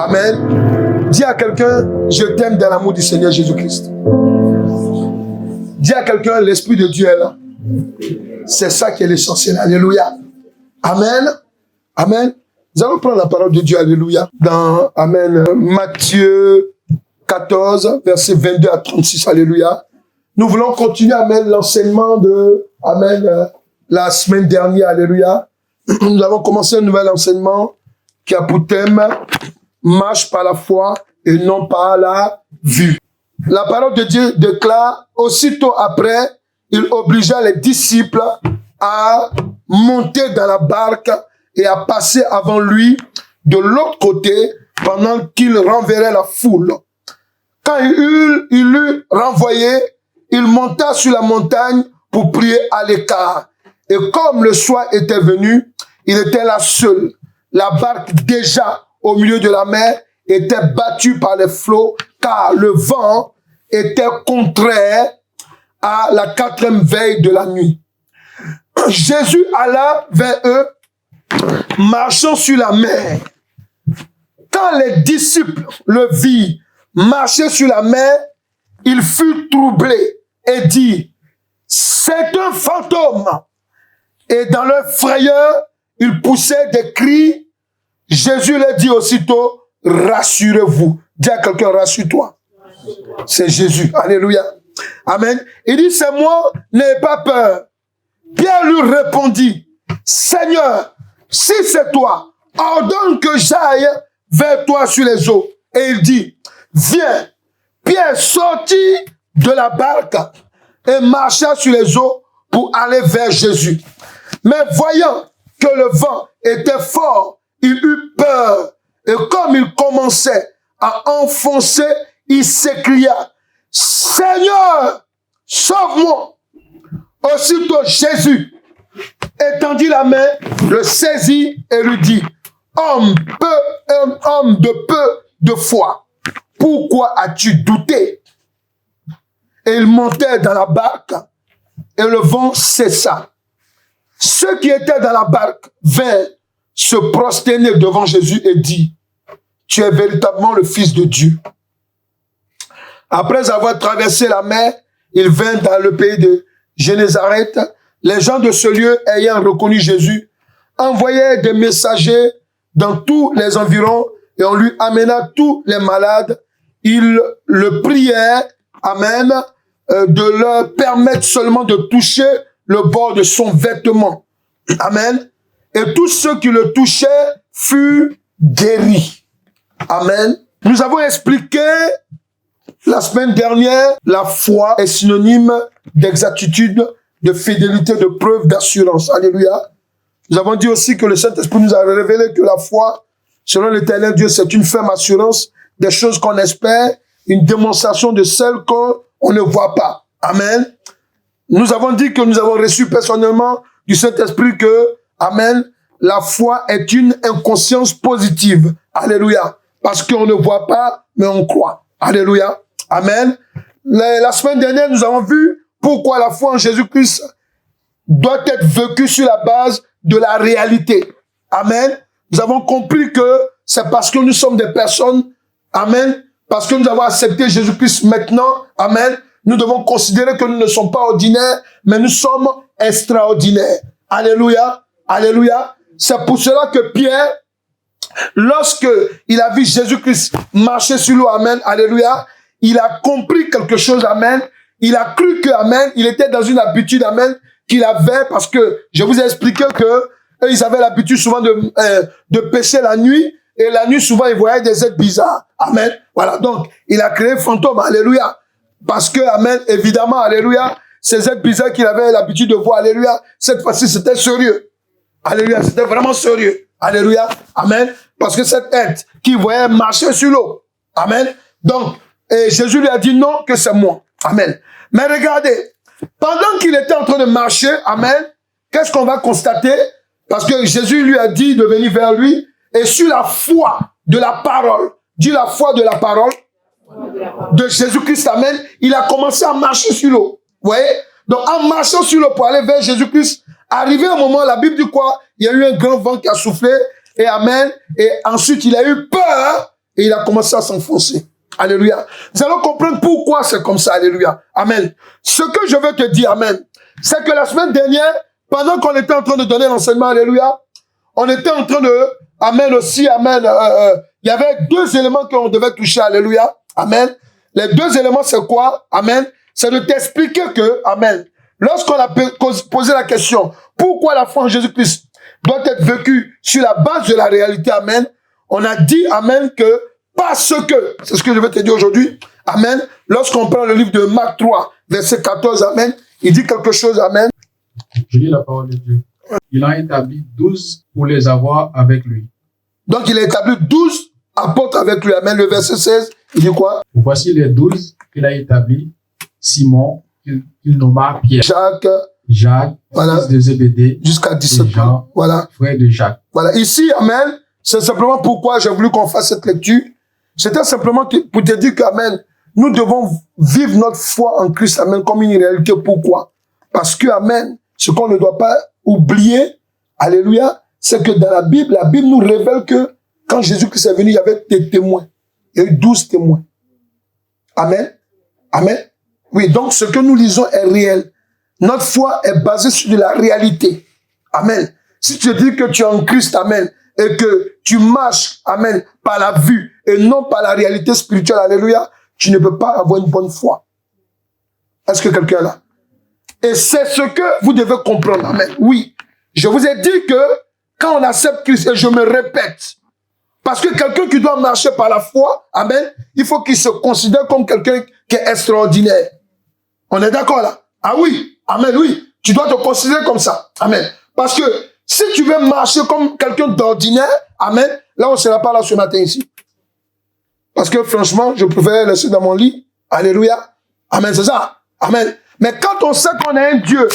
Amen. Dis à quelqu'un, je t'aime dans l'amour du Seigneur Jésus-Christ. Dis à quelqu'un, l'Esprit de Dieu est là. C'est ça qui est l'essentiel. Alléluia. Amen. Amen. Nous allons prendre la parole de Dieu. Alléluia. Dans Amen. Matthieu 14, versets 22 à 36. Alléluia. Nous voulons continuer, Amen, l'enseignement de Amen, la semaine dernière. Alléluia. Nous avons commencé un nouvel enseignement qui a pour thème marche par la foi et non par la vue. La parole de Dieu déclare, aussitôt après, il obligea les disciples à monter dans la barque et à passer avant lui de l'autre côté pendant qu'il renverrait la foule. Quand il eut renvoyé, il monta sur la montagne pour prier à l'écart. Et comme le soir était venu, il était là seul. La barque déjà au milieu de la mer était battue par les flots car le vent était contraire à la 4e veille de la nuit. Jésus alla vers eux, marchant sur la mer. Quand les disciples le virent marcher sur la mer, il fut troublé et dit, c'est un fantôme. Et dans leur frayeur, ils poussaient des cris. Jésus leur dit aussitôt, rassurez-vous. Dis à quelqu'un, rassure-toi. C'est Jésus. Alléluia. Amen. Il dit, c'est moi, n'ayez pas peur. Pierre lui répondit, Seigneur, si c'est toi, ordonne que j'aille vers toi sur les eaux. Et il dit, viens. Pierre sortit de la barque et marcha sur les eaux pour aller vers Jésus. Mais voyant que le vent était fort, il eut peur. Et comme il commençait à enfoncer, il s'écria, Seigneur, sauve-moi. Aussitôt Jésus étendit la main, le saisit et lui dit, homme de peu de foi, pourquoi as-tu douté? Et il montait dans la barque et le vent cessa. Ceux qui étaient dans la barque vinrent se prosterner devant Jésus et dit, tu es véritablement le Fils de Dieu. Après avoir traversé la mer, il vint dans le pays de Génézareth. Les gens de ce lieu, ayant reconnu Jésus, envoyaient des messagers dans tous les environs et on lui amena tous les malades. Ils le prièrent, amen, de leur permettre seulement de toucher le bord de son vêtement. Amen. Et tous ceux qui le touchaient furent guéris. Amen. Nous avons expliqué la semaine dernière, la foi est synonyme d'exactitude, de fidélité, de preuve, d'assurance. Alléluia. Nous avons dit aussi que le Saint-Esprit nous a révélé que la foi, selon l'Éternel Dieu, c'est une ferme assurance des choses qu'on espère, une démonstration de celles qu'on ne voit pas. Amen. Nous avons dit que nous avons reçu personnellement du Saint-Esprit que, amen, la foi est une inconscience positive. Alléluia. Parce qu'on ne voit pas, mais on croit. Alléluia. Amen. La semaine dernière, nous avons vu pourquoi la foi en Jésus-Christ doit être vécue sur la base de la réalité. Amen. Nous avons compris que c'est parce que nous sommes des personnes, amen, parce que nous avons accepté Jésus-Christ maintenant, amen, nous devons considérer que nous ne sommes pas ordinaires, mais nous sommes extraordinaires. Alléluia. Alléluia. C'est pour cela que Pierre, lorsque il a vu Jésus-Christ marcher sur l'eau, amen, alléluia, il a compris quelque chose, amen. Il a cru que, amen, il était dans une habitude, amen, qu'il avait, parce que je vous ai expliqué que ils avaient l'habitude souvent de pêcher la nuit, et la nuit, souvent, ils voyaient des êtres bizarres. Amen. Voilà. Donc, il a créé fantôme. Alléluia. Parce que, amen, évidemment, alléluia, ces êtres bizarres qu'il avait l'habitude de voir, alléluia, cette fois-ci, c'était sérieux. Alléluia. C'était vraiment sérieux. Alléluia. Amen. Parce que cet être qui voyait marcher sur l'eau. Amen. Donc, et Jésus lui a dit non, que c'est moi. Amen. Mais regardez, pendant qu'il était en train de marcher, amen, qu'est-ce qu'on va constater? Parce que Jésus lui a dit de venir vers lui, et sur la foi de la parole, dit la foi de la parole de Jésus-Christ, amen, il a commencé à marcher sur l'eau. Vous voyez? Donc, en marchant sur l'eau pour aller vers Jésus-Christ, arrivé un moment, la Bible dit quoi? Il y a eu un grand vent qui a soufflé, et amen, et ensuite il a eu peur, et il a commencé à s'enfoncer. Alléluia. Nous allons comprendre pourquoi c'est comme ça. Alléluia. Amen. Ce que je veux te dire, amen, c'est que la semaine dernière, pendant qu'on était en train de donner l'enseignement, alléluia, on était en train de, amen aussi, amen, il y avait 2 éléments qu'on devait toucher, alléluia, amen. Les 2 éléments, c'est quoi? Amen. C'est de t'expliquer que, amen, lorsqu'on a posé la question, pourquoi la foi en Jésus-Christ doit être vécue sur la base de la réalité, amen, on a dit, amen, que parce que, c'est ce que je vais te dire aujourd'hui, amen, lorsqu'on prend le livre de Marc 3, verset 14, amen, il dit quelque chose, amen. Je lis la parole de Dieu. Il a établi 12 pour les avoir avec lui. Donc il a établi 12 apôtres avec lui, amen. Le verset 16, il dit quoi? Voici les 12 qu'il a établis. Simon, qu'il nomma Pierre. Jacques, voilà, fils de Zébédée, jusqu'à 17 Jean, voilà, frère de Jacques. Voilà, ici, amen, c'est simplement pourquoi j'ai voulu qu'on fasse cette lecture. C'était simplement pour te dire qu'amen, nous devons vivre notre foi en Christ, amen, comme une réalité. Pourquoi? Parce que, amen, ce qu'on ne doit pas oublier, alléluia, c'est que dans la Bible nous révèle que quand Jésus-Christ est venu, il y avait des témoins. Il y a eu 12 témoins. Amen. Amen. Oui, donc ce que nous lisons est réel. Notre foi est basée sur de la réalité. Amen. Si tu dis que tu es en Christ, amen, et que tu marches, amen, par la vue et non par la réalité spirituelle, alléluia, tu ne peux pas avoir une bonne foi. Est-ce que quelqu'un est là? Et c'est ce que vous devez comprendre, amen. Oui, je vous ai dit que quand on accepte Christ, et je me répète, parce que quelqu'un qui doit marcher par la foi, amen, il faut qu'il se considère comme quelqu'un qui est extraordinaire. On est d'accord là? Ah oui, amen, oui. Tu dois te considérer comme ça, amen. Parce que si tu veux marcher comme quelqu'un d'ordinaire, amen, là on ne sera pas là ce matin ici. Parce que franchement, je préfère laisser dans mon lit, alléluia, amen, c'est ça, amen. Mais quand on sait qu'on a un Dieu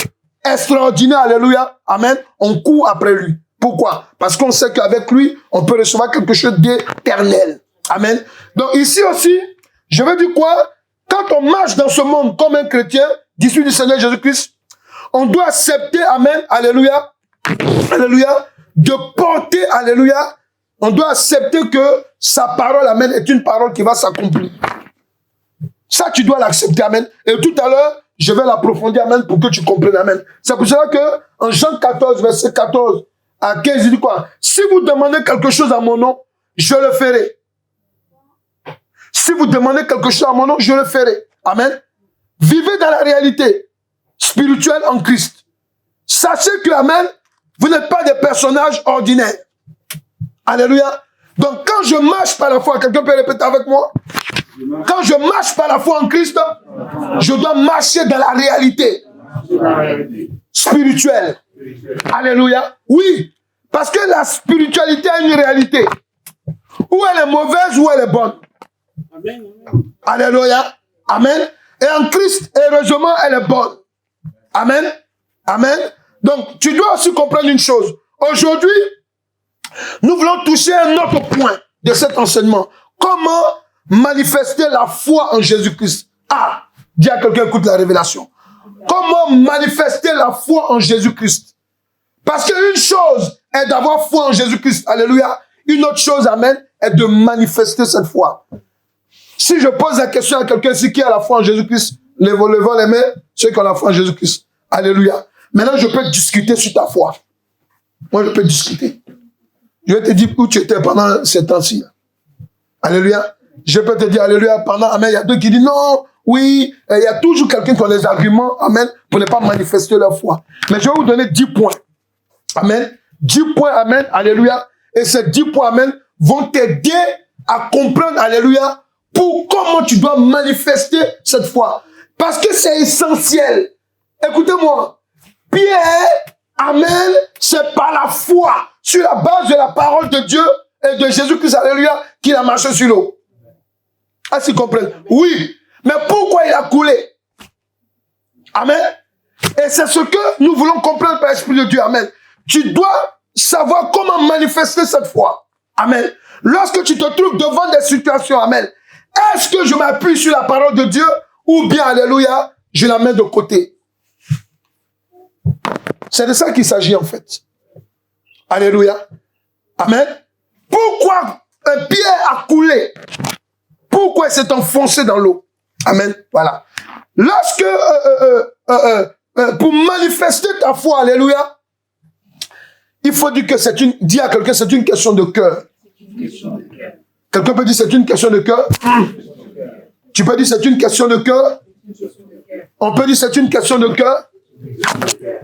extraordinaire, alléluia, amen, on court après lui. Pourquoi? Parce qu'on sait qu'avec lui, on peut recevoir quelque chose d'éternel. Amen. Donc ici aussi, je veux dire quoi? Quand on marche dans ce monde comme un chrétien, disciple du Seigneur Jésus-Christ, on doit accepter, amen, alléluia, alléluia, de porter, alléluia, on doit accepter que sa parole, amen, est une parole qui va s'accomplir. Ça, tu dois l'accepter, amen. Et tout à l'heure, je vais l'approfondir, amen, pour que tu comprennes, amen. C'est pour cela que, en Jean 14, verset 14 à 15, il dit quoi? Si vous demandez quelque chose à mon nom, je le ferai. Si vous demandez quelque chose à mon nom, je le ferai. Amen. Vivez dans la réalité spirituelle en Christ. Sachez que, amen, vous n'êtes pas des personnages ordinaires. Alléluia. Donc, quand je marche par la foi, quelqu'un peut répéter avec moi? Quand je marche par la foi en Christ, je dois marcher dans la réalité spirituelle. Alléluia. Oui, parce que la spiritualité a une réalité. Ou elle est mauvaise ou elle est bonne. Amen. Alléluia. Amen. Et en Christ, heureusement, elle est bonne. Amen. Amen. Donc, tu dois aussi comprendre une chose. Aujourd'hui, nous voulons toucher un autre point de cet enseignement. Comment manifester la foi en Jésus-Christ? Ah, dis à quelqu'un, écoute la révélation. Comment manifester la foi en Jésus-Christ? Parce qu'une chose est d'avoir foi en Jésus-Christ. Alléluia. Une autre chose, amen, est de manifester cette foi. Si je pose la question à quelqu'un ici qui a la foi en Jésus-Christ, levons les mains, ceux qui ont la foi en Jésus-Christ. Alléluia. Maintenant, je peux discuter sur ta foi. Moi, je peux discuter. Je vais te dire où tu étais pendant ces temps-ci. Alléluia. Je peux te dire, alléluia, pendant, amen, il y a deux qui disent non, oui, il y a toujours quelqu'un qui a des arguments, amen, pour ne pas manifester leur foi. Mais je vais vous donner 10 points. Amen. 10 points, amen, alléluia. Et ces 10 points, amen, vont t'aider à comprendre, alléluia, pour comment tu dois manifester cette foi. Parce que c'est essentiel. Écoutez-moi. Pierre, amen, c'est par la foi, sur la base de la parole de Dieu et de Jésus-Christ, alléluia, qu'il a marché sur l'eau. Est-ce qu'ils comprennent? Oui. Mais pourquoi il a coulé? Amen. Et c'est ce que nous voulons comprendre par l'Esprit de Dieu. Amen. Tu dois savoir comment manifester cette foi. Amen. Lorsque tu te trouves devant des situations, amen, est-ce que je m'appuie sur la parole de Dieu ou bien, alléluia, je la mets de côté? C'est de ça qu'il s'agit en fait. Alléluia. Amen. Pourquoi un Pierre a coulé. Pourquoi il s'est enfoncé dans l'eau? Amen. Voilà. Lorsque, pour manifester ta foi, alléluia, il faut dire que c'est une, dis à quelqu'un, c'est une question de cœur. Quelqu'un peut dire c'est une question de cœur. Tu peux dire c'est une question de cœur. On peut dire c'est une question de cœur.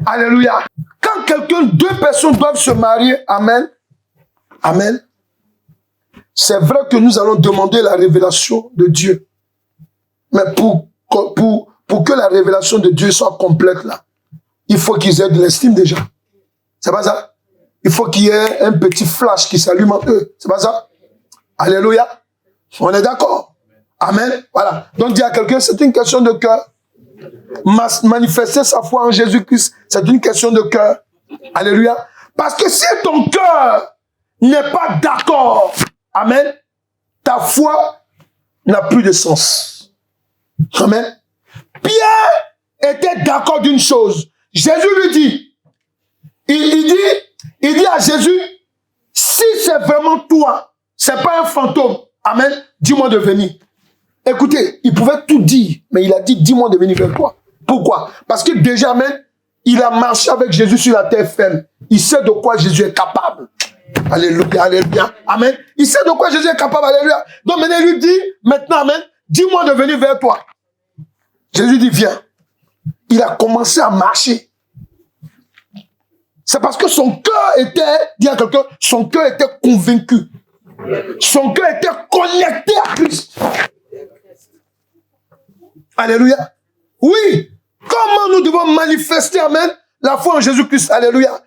Alléluia. Quand quelqu'un, deux personnes doivent se marier, amen, amen, c'est vrai que nous allons demander la révélation de Dieu. Mais pour que la révélation de Dieu soit complète là, il faut qu'ils aient de l'estime déjà. C'est pas ça? Il faut qu'il y ait un petit flash qui s'allume en eux. C'est pas ça? Alléluia. On est d'accord? Amen. Voilà. Donc, dire à quelqu'un, c'est une question de cœur. Manifester sa foi en Jésus-Christ, c'est une question de cœur. Alléluia. Parce que si ton cœur n'est pas d'accord, amen, ta foi n'a plus de sens. Amen. Pierre était d'accord d'une chose. Jésus lui dit, il dit à Jésus, si c'est vraiment toi, c'est pas un fantôme, amen, dis-moi de venir. Écoutez, il pouvait tout dire, mais il a dit, dis-moi de venir vers toi. Pourquoi? Parce que déjà, amen, il a marché avec Jésus sur la terre ferme. Il sait de quoi Jésus est capable. Alléluia, alléluia, amen. Il sait de quoi Jésus est capable, alléluia. Donc maintenant, il lui dit, maintenant, amen, dis-moi de venir vers toi. Jésus dit, viens. Il a commencé à marcher. C'est parce que son cœur était, dis à quelqu'un, son cœur était convaincu. Son cœur était connecté à Christ. Alléluia. Oui. Comment nous devons manifester, amen, la foi en Jésus-Christ. Alléluia.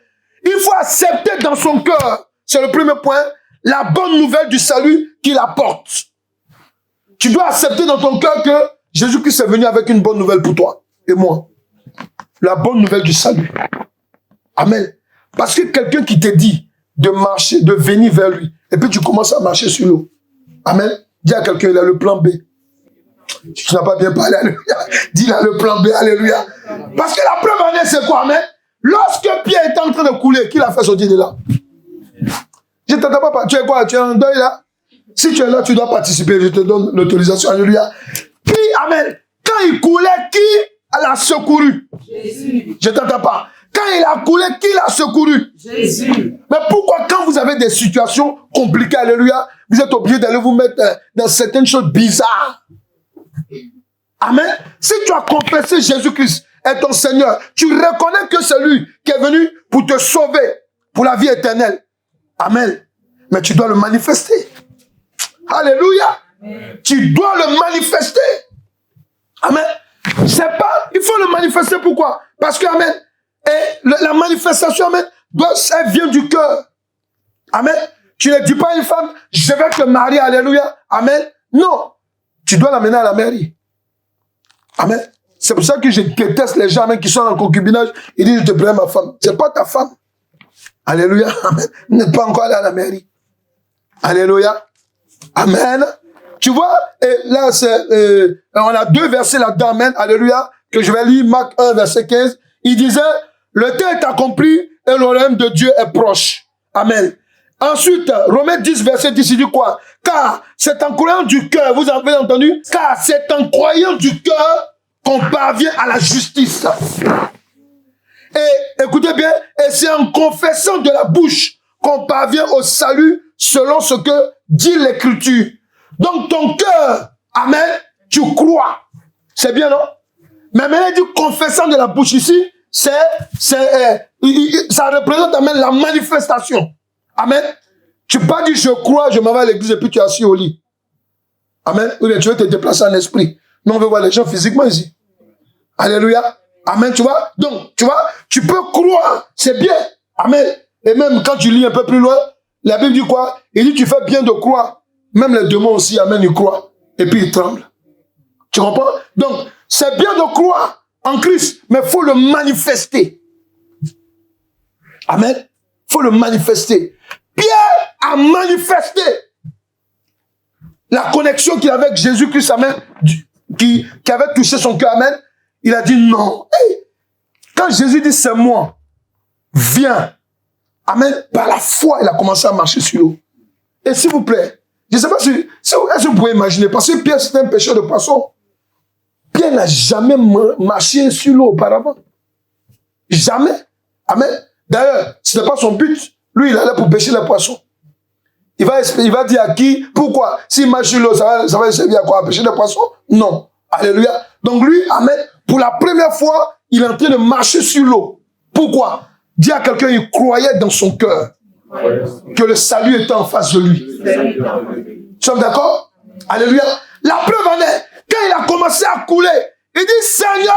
Il faut accepter dans son cœur, c'est le premier point, la bonne nouvelle du salut qu'il apporte. Tu dois accepter dans ton cœur que Jésus-Christ est venu avec une bonne nouvelle pour toi et moi. La bonne nouvelle du salut. Amen. Parce que quelqu'un qui te dit de marcher, de venir vers lui, et puis tu commences à marcher sur l'eau. Amen. Dis à quelqu'un, il a le plan B. Tu n'as pas bien parlé, alléluia. Dis là le plan B, alléluia. Parce que la preuve en est, c'est quoi, amen? Lorsque Pierre était en train de couler, qui l'a fait sortir de là? Je ne t'entends pas. Tu es quoi? Tu es en deuil là? Si tu es là, tu dois participer. Je te donne l'autorisation, alléluia. Puis, amen. Quand il coulait, qui l'a secouru? Jésus. Je ne t'entends pas. Quand il a coulé, qui l'a secouru? Jésus. Mais pourquoi quand vous avez des situations compliquées, alléluia, vous êtes obligé d'aller vous mettre dans certaines choses bizarres? Amen. Si tu as confessé Jésus-Christ est ton Seigneur, tu reconnais que c'est lui qui est venu pour te sauver, pour la vie éternelle. Amen. Mais tu dois le manifester. Alléluia. Amen. Tu dois le manifester. Amen. C'est pas, il faut le manifester. Pourquoi? Parce que, amen, et la manifestation, amen, elle vient du cœur. Amen. Tu ne dis pas à une femme, je vais te marier, alléluia. Amen. Non. Tu dois l'amener à la mairie. Amen. C'est pour ça que je déteste les gens qui sont en concubinage. Ils disent, je te prends ma femme. C'est pas ta femme. Alléluia. Amen. Vous n'êtes pas encore allé à la mairie. Alléluia. Amen. Tu vois, et là, on a deux versets là-dedans, amen. Alléluia. Que je vais lire, Marc 1, verset 15. Il disait, le temps est accompli et le royaume de Dieu est proche. Amen. Ensuite, Romains 10, verset 10, il dit quoi? Car c'est en croyant du cœur, vous avez entendu? Car c'est en croyant du cœur qu'on parvient à la justice. Et écoutez bien, et c'est en confessant de la bouche qu'on parvient au salut selon ce que dit l'Écriture. Donc ton cœur, amen, tu crois. C'est bien, non? Mais maintenant, il dit confessant de la bouche ici, ça représente, amen, la manifestation. Amen. Tu peux pas dire je crois, je m'en vais à l'église et puis tu es assis au lit. Amen. Ou bien tu veux te déplacer en esprit. Mais on veut voir les gens physiquement ici. Alléluia. Amen, tu vois. Donc, tu vois, tu peux croire. C'est bien. Amen. Et même quand tu lis un peu plus loin, la Bible dit quoi? Il dit tu fais bien de croire. Même les démons aussi, amen, ils croient. Et puis ils tremblent. Tu comprends? Donc, c'est bien de croire en Christ, mais il faut le manifester. Amen. Il faut le manifester. Pierre a manifesté la connexion qu'il avait avec Jésus-Christ, amen, qui avait touché son cœur, amen. Il a dit non. Hey, quand Jésus dit c'est moi, viens, amen, par la foi, il a commencé à marcher sur l'eau. Et s'il vous plaît, Je ne sais pas si est-ce que vous pouvez imaginer, parce que Pierre, c'était un pêcheur de poissons. Pierre n'a jamais marché sur l'eau auparavant. Jamais. Amen. D'ailleurs, ce n'était pas son but. Lui, il allait pour pêcher les poissons. Il va dire à qui, pourquoi? S'il marche sur l'eau, ça va servir à quoi? À pêcher des poissons? Non. Alléluia. Donc lui, amen, pour la première fois, il est en train de marcher sur l'eau. Pourquoi? Dis à quelqu'un, il croyait dans son cœur que le salut était en face de lui. Nous sommes d'accord? Alléluia. La preuve en est, quand il a commencé à couler, il dit, Seigneur,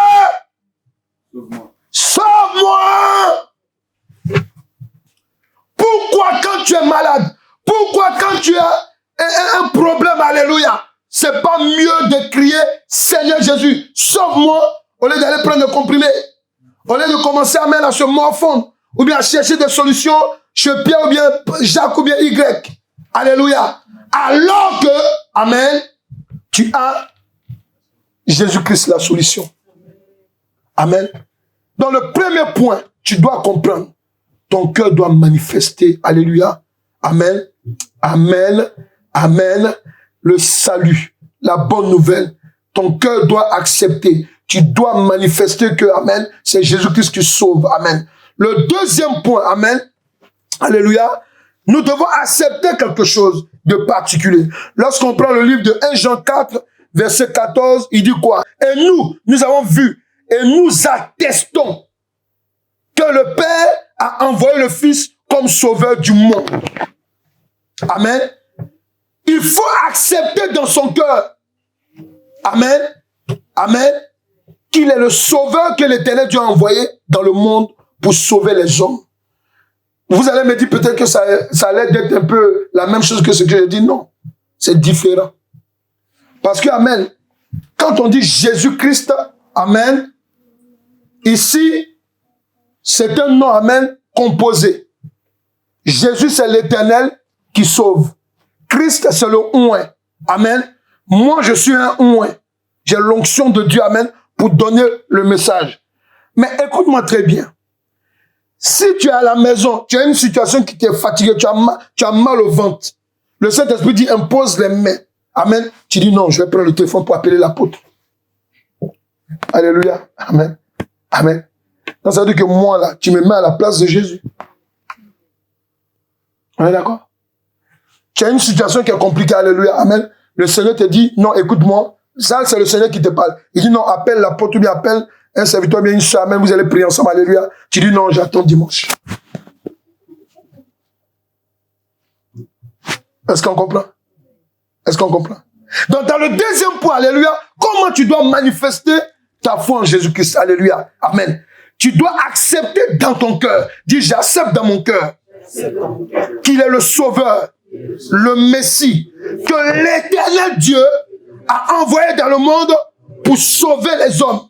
sauve-moi. Pourquoi quand tu es malade, pourquoi quand tu as un problème, alléluia, c'est pas mieux de crier, Seigneur Jésus, sauve-moi, au lieu d'aller prendre le comprimé, au lieu de commencer à mettre à se morfondre, ou bien à chercher des solutions chez Pierre, ou bien Jacques, ou bien Y. Alléluia. Alors que, amen, tu as Jésus-Christ la solution. Amen. Dans le premier point, tu dois comprendre, ton cœur doit manifester, alléluia, amen, amen, amen, le salut, la bonne nouvelle. Ton cœur doit accepter, tu dois manifester que, amen, c'est Jésus-Christ qui sauve, amen. Le deuxième point, amen, alléluia, nous devons accepter quelque chose de particulier. Lorsqu'on prend le livre de 1 Jean 4, verset 14, il dit quoi? Et nous avons vu et nous attestons que le Père a envoyé le Fils comme sauveur du monde. Amen. Il faut accepter dans son cœur, amen, amen, qu'il est le sauveur que l'Éternel Dieu a envoyé dans le monde pour sauver les hommes. Vous allez me dire peut-être que ça allait être un peu la même chose que ce que je dis. Non, c'est différent. Parce que, amen, quand on dit Jésus-Christ, amen, ici, c'est un nom, amen, composé. Jésus, c'est l'Éternel qui sauve. Christ, c'est le oint. Amen. Moi, je suis un oint. J'ai l'onction de Dieu, amen, pour donner le message. Mais écoute-moi très bien. Si tu es à la maison, tu as une situation qui t'est fatiguée, tu as mal au ventre, le Saint-Esprit dit impose les mains. Amen. Tu dis non, je vais prendre le téléphone pour appeler l'apôtre. Alléluia. Amen. Amen. Donc ça veut dire que moi là, tu me mets à la place de Jésus. On est d'accord? Tu as une situation qui est compliquée, alléluia. Amen. Le Seigneur te dit, non, écoute-moi. Ça, c'est le Seigneur qui te parle. Il dit, non, appelle l'apôtre ou bien appelle un serviteur, bien une soeur, même vous allez prier ensemble, alléluia. Tu dis, non, j'attends dimanche. Est-ce qu'on comprend? Est-ce qu'on comprend? Donc, dans le deuxième point, alléluia, comment tu dois manifester ta foi en Jésus-Christ, alléluia, amen. Tu dois accepter dans ton cœur, dis, j'accepte dans mon cœur qu'il est le sauveur, le Messie, que l'Éternel Dieu a envoyé dans le monde pour sauver les hommes.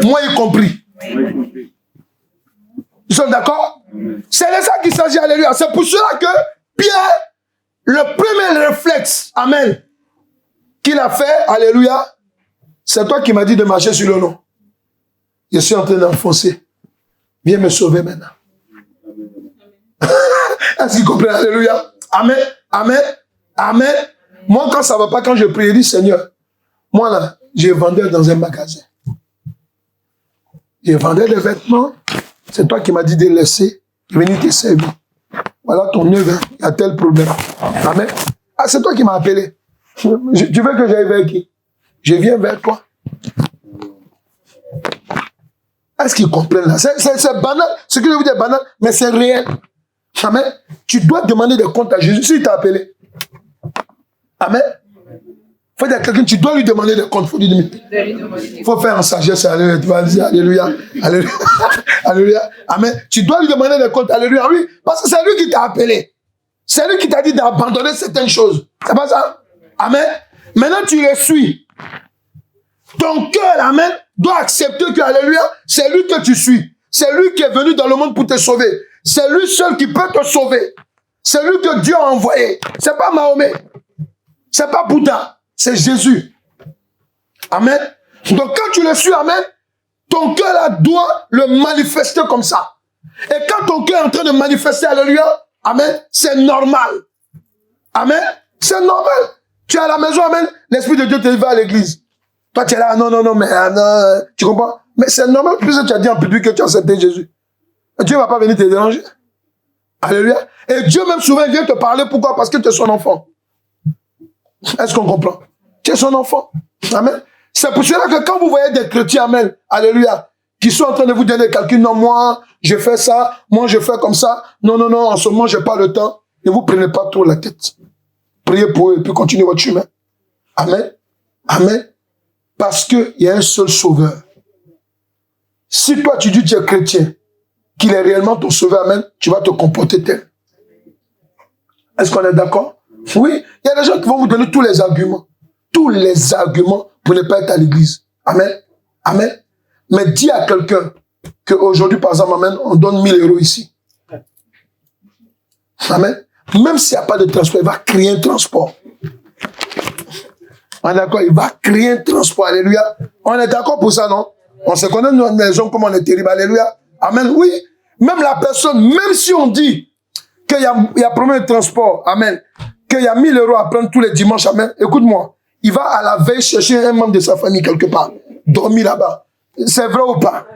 Moi y compris. Ils sont d'accord? C'est de ça qu'il s'agit, alléluia. C'est pour cela que Pierre, le premier réflexe, amen, qu'il a fait, alléluia, c'est toi qui m'as dit de marcher sur le nom. Je suis en train d'enfoncer. Viens me sauver maintenant. Est-ce qu'il comprend? Alléluia. Amen. Amen. Amen. Moi, quand ça ne va pas, quand je prie, je dis, Seigneur, moi là, j'ai vendeur dans un magasin. J'ai vendeur des vêtements. C'est toi qui m'as dit de laisser venir te servir. Voilà ton œuvre. Il y a tel problème. Amen. Ah, c'est toi qui m'as appelé. Tu veux que j'aille vers qui? Je viens vers toi. Est-ce qu'ils comprennent là? C'est banal. Ce que je vous dis est banal, mais c'est réel. Amen. Tu dois demander des comptes à Jésus s'il t'a appelé. Amen. Il faut dire à quelqu'un, tu dois lui demander des comptes. Il faut faire en sagesse. Alléluia. Tu vas dire Alléluia. Alléluia. Alléluia. Amen. Tu dois lui demander des comptes. Alléluia. Oui. Parce que c'est lui qui t'a appelé. C'est lui qui t'a dit d'abandonner certaines choses. C'est pas ça? Amen. Maintenant, tu le suis. Ton cœur, amen, doit accepter que, alléluia, c'est lui que tu suis. C'est lui qui est venu dans le monde pour te sauver. C'est lui seul qui peut te sauver. C'est lui que Dieu a envoyé. C'est pas Mahomet. C'est pas Bouddha. C'est Jésus. Amen. Donc quand tu le suis, amen, ton cœur là doit le manifester comme ça. Et quand ton cœur est en train de manifester, alléluia, amen, c'est normal. Amen. C'est normal. Tu es à la maison, amen. L'Esprit de Dieu te dit, va à l'église. Toi, tu es là, non, mais non, tu comprends? Mais c'est normal, puisque tu as dit en public que tu as accepté Jésus. Dieu ne va pas venir te déranger. Alléluia. Et Dieu même souvent vient te parler. Pourquoi? Parce que tu es son enfant. Est-ce qu'on comprend? Tu es son enfant. Amen. C'est pour cela que quand vous voyez des chrétiens, amen, alléluia, qui sont en train de vous donner des calculs, non, moi, je fais ça, moi, je fais comme ça, non, en ce moment, je n'ai pas le temps, ne vous prenez pas trop la tête. Priez pour eux et puis continuez votre chemin. Amen. Amen. Parce qu'il y a un seul sauveur. Si toi, tu dis que tu es chrétien, qu'il est réellement ton sauveur, amen, tu vas te comporter tel. Est-ce qu'on est d'accord? Oui. Il y a des gens qui vont vous donner tous les arguments. Tous les arguments pour ne pas être à l'église. Amen. Amen. Mais dis à quelqu'un qu'aujourd'hui, par exemple, amen, on donne 1000 € ici. Amen. Même s'il n'y a pas de transport, il va créer un transport. On est d'accord? Il va créer un transport. Alléluia. On est d'accord pour ça, non? On se connaît, nous, les hommes, comme on est terrible. Alléluia. Amen. Oui. Même la personne, même si on dit qu'il y a problème de transport, amen, qu'il y a 1000 € à prendre tous les dimanches, amen, écoute-moi, il va à la veille chercher un membre de sa famille quelque part, dormir là-bas. C'est vrai ou pas?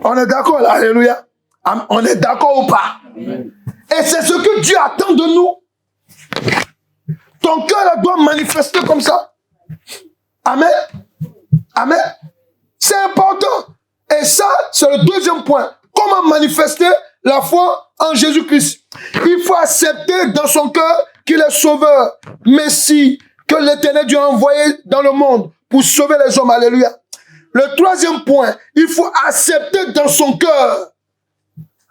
On est d'accord là, alléluia. On est d'accord ou pas? Et c'est ce que Dieu attend de nous. Ton cœur doit manifester comme ça. Amen. Amen. C'est important. Et ça, c'est le deuxième point. Comment manifester la foi en Jésus-Christ? Il faut accepter dans son cœur qu'il est sauveur, Messie, que l'Éternel Dieu a envoyé dans le monde pour sauver les hommes. Alléluia. Le troisième point, il faut accepter dans son cœur.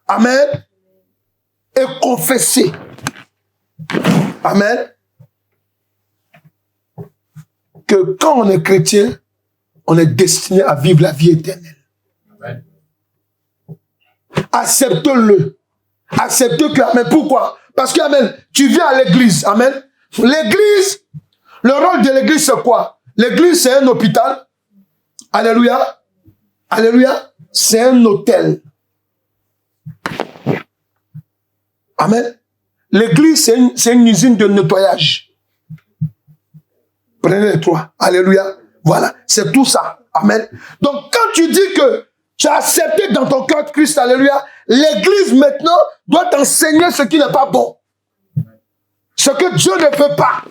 Amen. Et confesser. Amen. Que quand on est chrétien, on est destiné à vivre la vie éternelle. Amen. Accepte-le. Accepte que, amen. Pourquoi? Parce que, amen, tu viens à l'église. Amen. L'église, le rôle de l'église, c'est quoi? L'église, c'est un hôpital. Alléluia. Alléluia. C'est un hôtel. Amen. L'église, c'est une usine de nettoyage. Prenez les trois. Alléluia. Voilà. C'est tout ça. Amen. Donc, quand tu dis que tu as accepté dans ton cœur Christ, alléluia, l'église maintenant doit t'enseigner ce qui n'est pas bon. Ce que Dieu ne veut pas.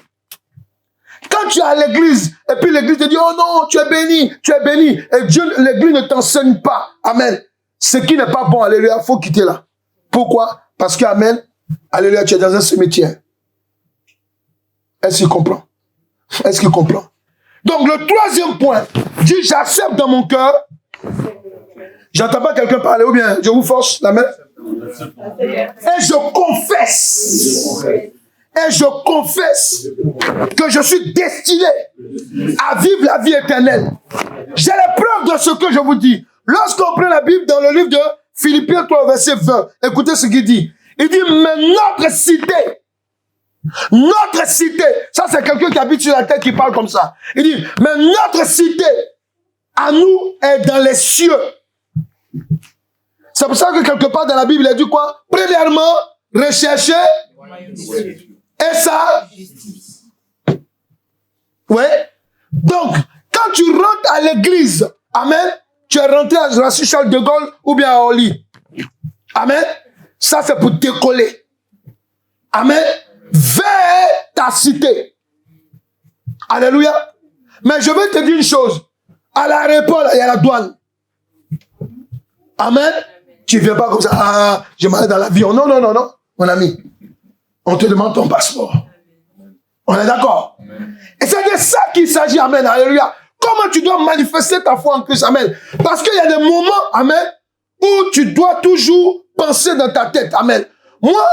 Quand tu es à l'église, et puis l'église te dit, oh non, tu es béni, et Dieu, l'église ne t'enseigne pas. Amen. Ce qui n'est pas bon, alléluia, il faut quitter là. Pourquoi? Parce que, amen, alléluia, tu es dans un cimetière. Est-ce qu'il comprend? Est-ce qu'il comprend? Donc, le troisième point, dis, j'accepte dans mon cœur. J'entends pas quelqu'un parler, ou bien je vous force la main. Et je confesse. Et je confesse que je suis destiné à vivre la vie éternelle. J'ai les preuves de ce que je vous dis. Lorsqu'on prend la Bible dans le livre de Philippiens 3, verset 20, écoutez ce qu'il dit. Il dit, mais notre cité, ça c'est quelqu'un qui habite sur la terre qui parle comme ça. Il dit, mais notre cité, à nous, est dans les cieux. C'est pour ça que quelque part dans la Bible, il a dit quoi? Premièrement, rechercher et ça. Ouais. Donc, quand tu rentres à l'église, amen, tu es rentré à la Charles de Gaulle ou bien à Oli. Amen. Ça, c'est pour décoller. Amen. Vers ta cité. Alléluia. Mais je vais te dire une chose. À l'aéroport, il y a la douane. Amen. Tu ne viens pas comme ça. Ah, je m'allais dans l'avion. Non, mon ami. On te demande ton passeport. On est d'accord? Et c'est de ça qu'il s'agit. Amen. Alléluia. Comment tu dois manifester ta foi en Christ? Amen. Parce qu'il y a des moments, amen, où tu dois toujours penser dans ta tête. Amen. Moi,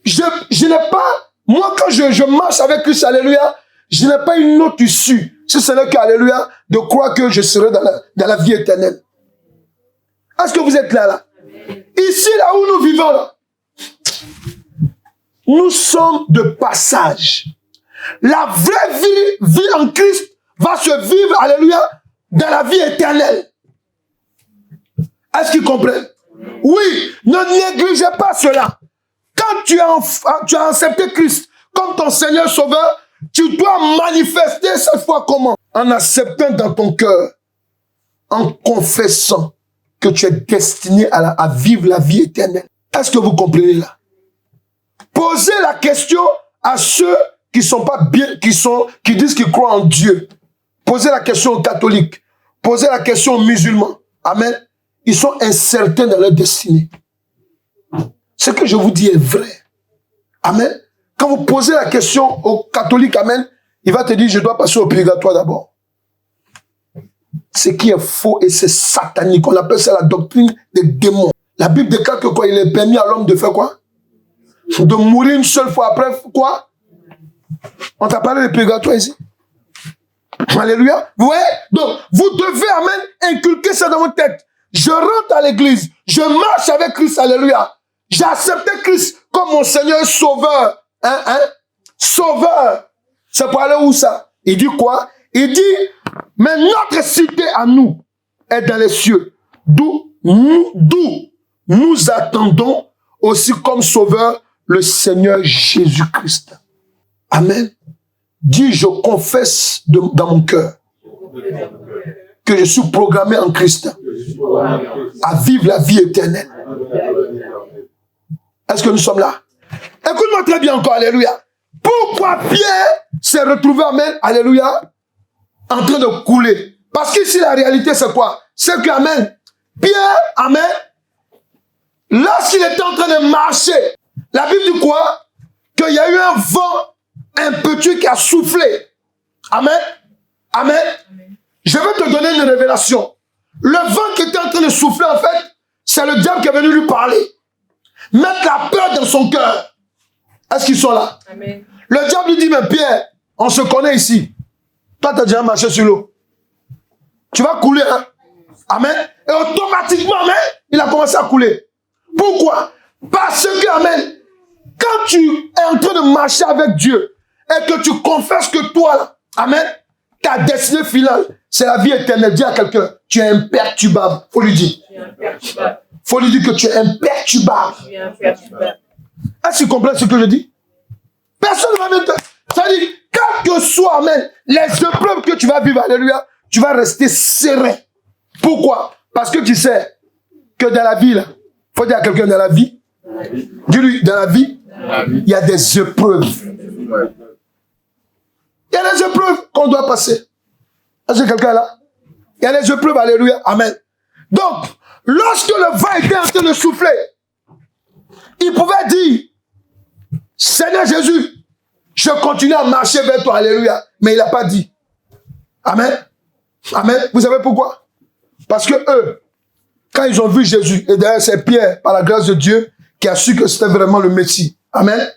je n'ai pas, quand je marche avec Christ, alléluia, je n'ai pas une autre issue. Si ce n'est qu'alléluia, de croire que je serai dans la vie éternelle. Est-ce que vous êtes là? Ici, là où nous vivons, là, nous sommes de passage. La vraie vie en Christ va se vivre, alléluia, dans la vie éternelle. Est-ce qu'ils comprennent? Oui, ne négligez pas cela. Quand tu as accepté Christ comme ton Seigneur Sauveur, tu dois manifester cette foi comment? En acceptant dans ton cœur, en confessant que tu es destiné à vivre la vie éternelle. Est-ce que vous comprenez là? Posez la question à ceux qui sont pas bien, qui disent qu'ils croient en Dieu. Posez la question aux catholiques. Posez la question aux musulmans. Amen. Ils sont incertains dans leur destinée. Ce que je vous dis est vrai. Amen. Quand vous posez la question au catholique, amen, il va te dire, je dois passer au purgatoire d'abord. Ce qui est faux et c'est satanique. On appelle ça la doctrine des démons. La Bible déclare que quoi, il est permis à l'homme de faire quoi? De mourir une seule fois après quoi? On t'a parlé de purgatoire ici. Alléluia. Vous voyez? Donc, vous devez, amen, inculquer ça dans votre tête. Je rentre à l'église. Je marche avec Christ. Alléluia. J'ai accepté Christ comme mon Seigneur Sauveur. Sauveur. C'est pour aller où ça? Il dit quoi? Il dit, mais notre cité à nous est dans les cieux. D'où nous attendons aussi comme Sauveur le Seigneur Jésus-Christ. Amen. Dis, je confesse dans mon cœur que je suis programmé en Christ à vivre la vie éternelle. Est-ce que nous sommes là? Écoute-moi très bien encore, alléluia. Pourquoi Pierre s'est retrouvé, amen, alléluia, en train de couler? Parce qu'ici, la réalité, c'est quoi? C'est que, amen, Pierre, amen, lorsqu'il était en train de marcher, la Bible dit quoi? Qu'il y a eu un vent impétueux qui a soufflé. Amen. Amen. Je vais te donner une révélation. Le vent qui était en train de souffler, en fait, c'est le diable qui est venu lui parler. Mettre la peur dans son cœur. Est-ce qu'ils sont là? Amen. Le diable lui dit, mais Pierre, on se connaît ici. Toi, tu as déjà marché sur l'eau. Tu vas couler, hein? Amen. Et automatiquement, amen, il a commencé à couler. Pourquoi? Parce que, amen, quand tu es en train de marcher avec Dieu et que tu confesses que toi, là, amen, ta destinée finale, c'est la vie éternelle. Dis à quelqu'un, tu es imperturbable. Faut lui dire. Faut lui dire que tu es imperturbable. Est-ce que tu comprends ce que je dis? Personne ne va venir te... C'est-à-dire, quel que soit, amen, les épreuves que tu vas vivre, alléluia, tu vas rester serein. Pourquoi? Parce que tu sais que dans la vie, là, faut dire à quelqu'un dans la vie, dis-lui, dans la vie, il y a des épreuves. Il y a des épreuves qu'on doit passer. Est-ce que quelqu'un est là? Il y a des épreuves, alléluia, amen. Donc, lorsque le vent était en train de souffler, il pouvait dire, Seigneur Jésus, je continue à marcher vers toi, alléluia. Mais il n'a pas dit. Amen. Amen. Vous savez pourquoi? Parce que eux, quand ils ont vu Jésus, et d'ailleurs c'est Pierre, par la grâce de Dieu, qui a su que c'était vraiment le Messie. Amen.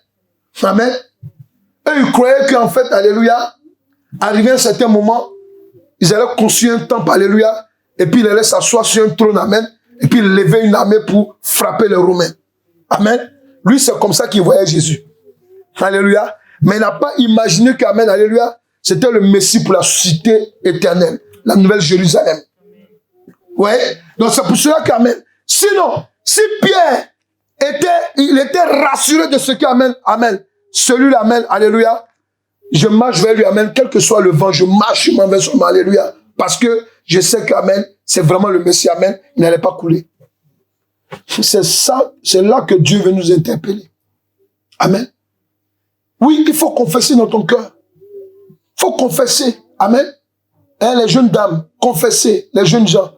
Amen. Eux, ils croyaient qu'en fait, alléluia, arrivé à un certain moment, ils allaient construire un temple, alléluia, et puis ils allaient s'asseoir sur un trône, amen, et puis lever une armée pour frapper les Romains. Amen. Lui, c'est comme ça qu'il voyait Jésus. Alléluia. Mais il n'a pas imaginé qu'amen, alléluia, c'était le Messie pour la cité éternelle, la nouvelle Jérusalem. Ouais. Donc c'est pour cela qu'amen. Sinon, si Pierre était rassuré de ce qu'amen, amen, celui-là, amen, alléluia, je marche vers lui, amen, quel que soit le vent, je marche vers son alléluia, parce que je sais qu'amen, c'est vraiment le Messie, amen, il n'allait pas couler. C'est ça, c'est là que Dieu veut nous interpeller. Amen. Oui, il faut confesser dans ton cœur. Il faut confesser. Amen. Hein, les jeunes dames, confessez, les jeunes gens.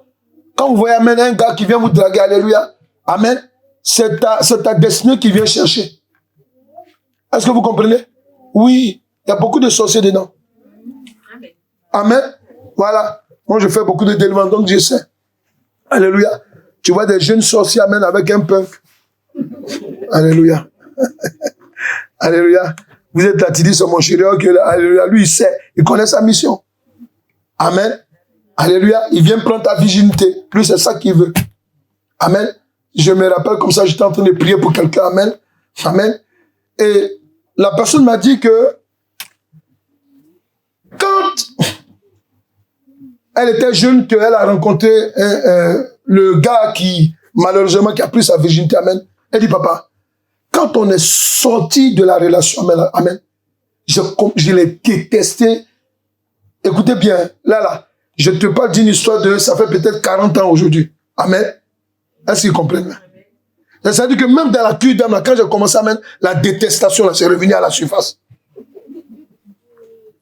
Quand vous voyez, amen, un gars qui vient vous draguer, alléluia, amen, c'est ta destinée qui vient chercher. Est-ce que vous comprenez? Oui, il y a beaucoup de sorciers dedans. Amen. Voilà. Moi, je fais beaucoup de délivrance, donc je sais. Alléluia. Tu vois des jeunes sorciers, amen, avec un punk. Alléluia. Alléluia. Vous êtes là, tu dis, c'est mon chéri, alléluia. Lui, il sait, il connaît sa mission. Amen. Alléluia. Il vient prendre ta virginité. Lui, c'est ça qu'il veut. Amen. Je me rappelle comme ça, j'étais en train de prier pour quelqu'un. Amen. Amen. Et la personne m'a dit que quand elle était jeune, qu'elle a rencontré le gars qui, malheureusement, qui a pris sa virginité. Amen. Elle dit, papa, quand on est sorti de la relation, amen, amen, je l'ai détesté. Écoutez bien, là, je te parle d'une histoire de, ça fait peut-être 40 ans aujourd'hui. Amen. Est-ce qu'ils comprennent? Ça veut dire que même dans la cuve d'âme, quand j'ai commencé à mettre la détestation, là, c'est revenu à la surface.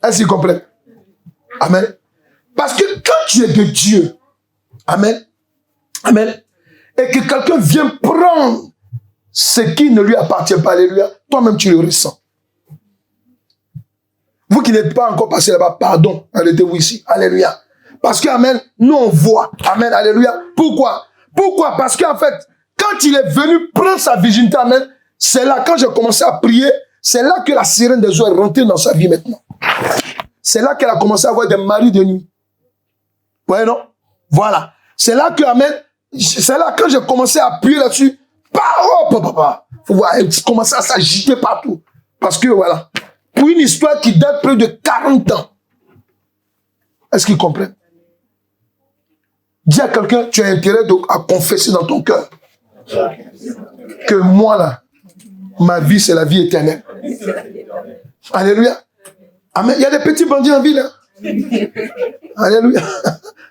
Est-ce qu'ils comprennent? Amen. Parce que quand tu es de Dieu, amen, amen, et que quelqu'un vient prendre ce qui ne lui appartient pas, alléluia, toi-même tu le ressens. Vous qui n'êtes pas encore passé là-bas, pardon, arrêtez-vous ici, alléluia. Parce que, amen, nous on voit, amen, alléluia. Pourquoi? Pourquoi? Parce qu'en fait, quand il est venu prendre sa virginité, amen, c'est là, quand j'ai commencé à prier, c'est là que la sirène des eaux est rentrée dans sa vie maintenant. C'est là qu'elle a commencé à avoir des maris de nuit. Ouais, non? Voilà. C'est là que, amen, c'est là quand j'ai commencé à appuyer là-dessus, faut voir, elle commençait à s'agiter partout. Parce que, voilà, pour une histoire qui date plus de 40 ans. Est-ce qu'ils comprennent? Dis à quelqu'un, tu as intérêt à confesser dans ton cœur que moi, là, ma vie, c'est la vie éternelle. Alléluia. Amen. Il y a des petits bandits en ville. Hein? Alléluia.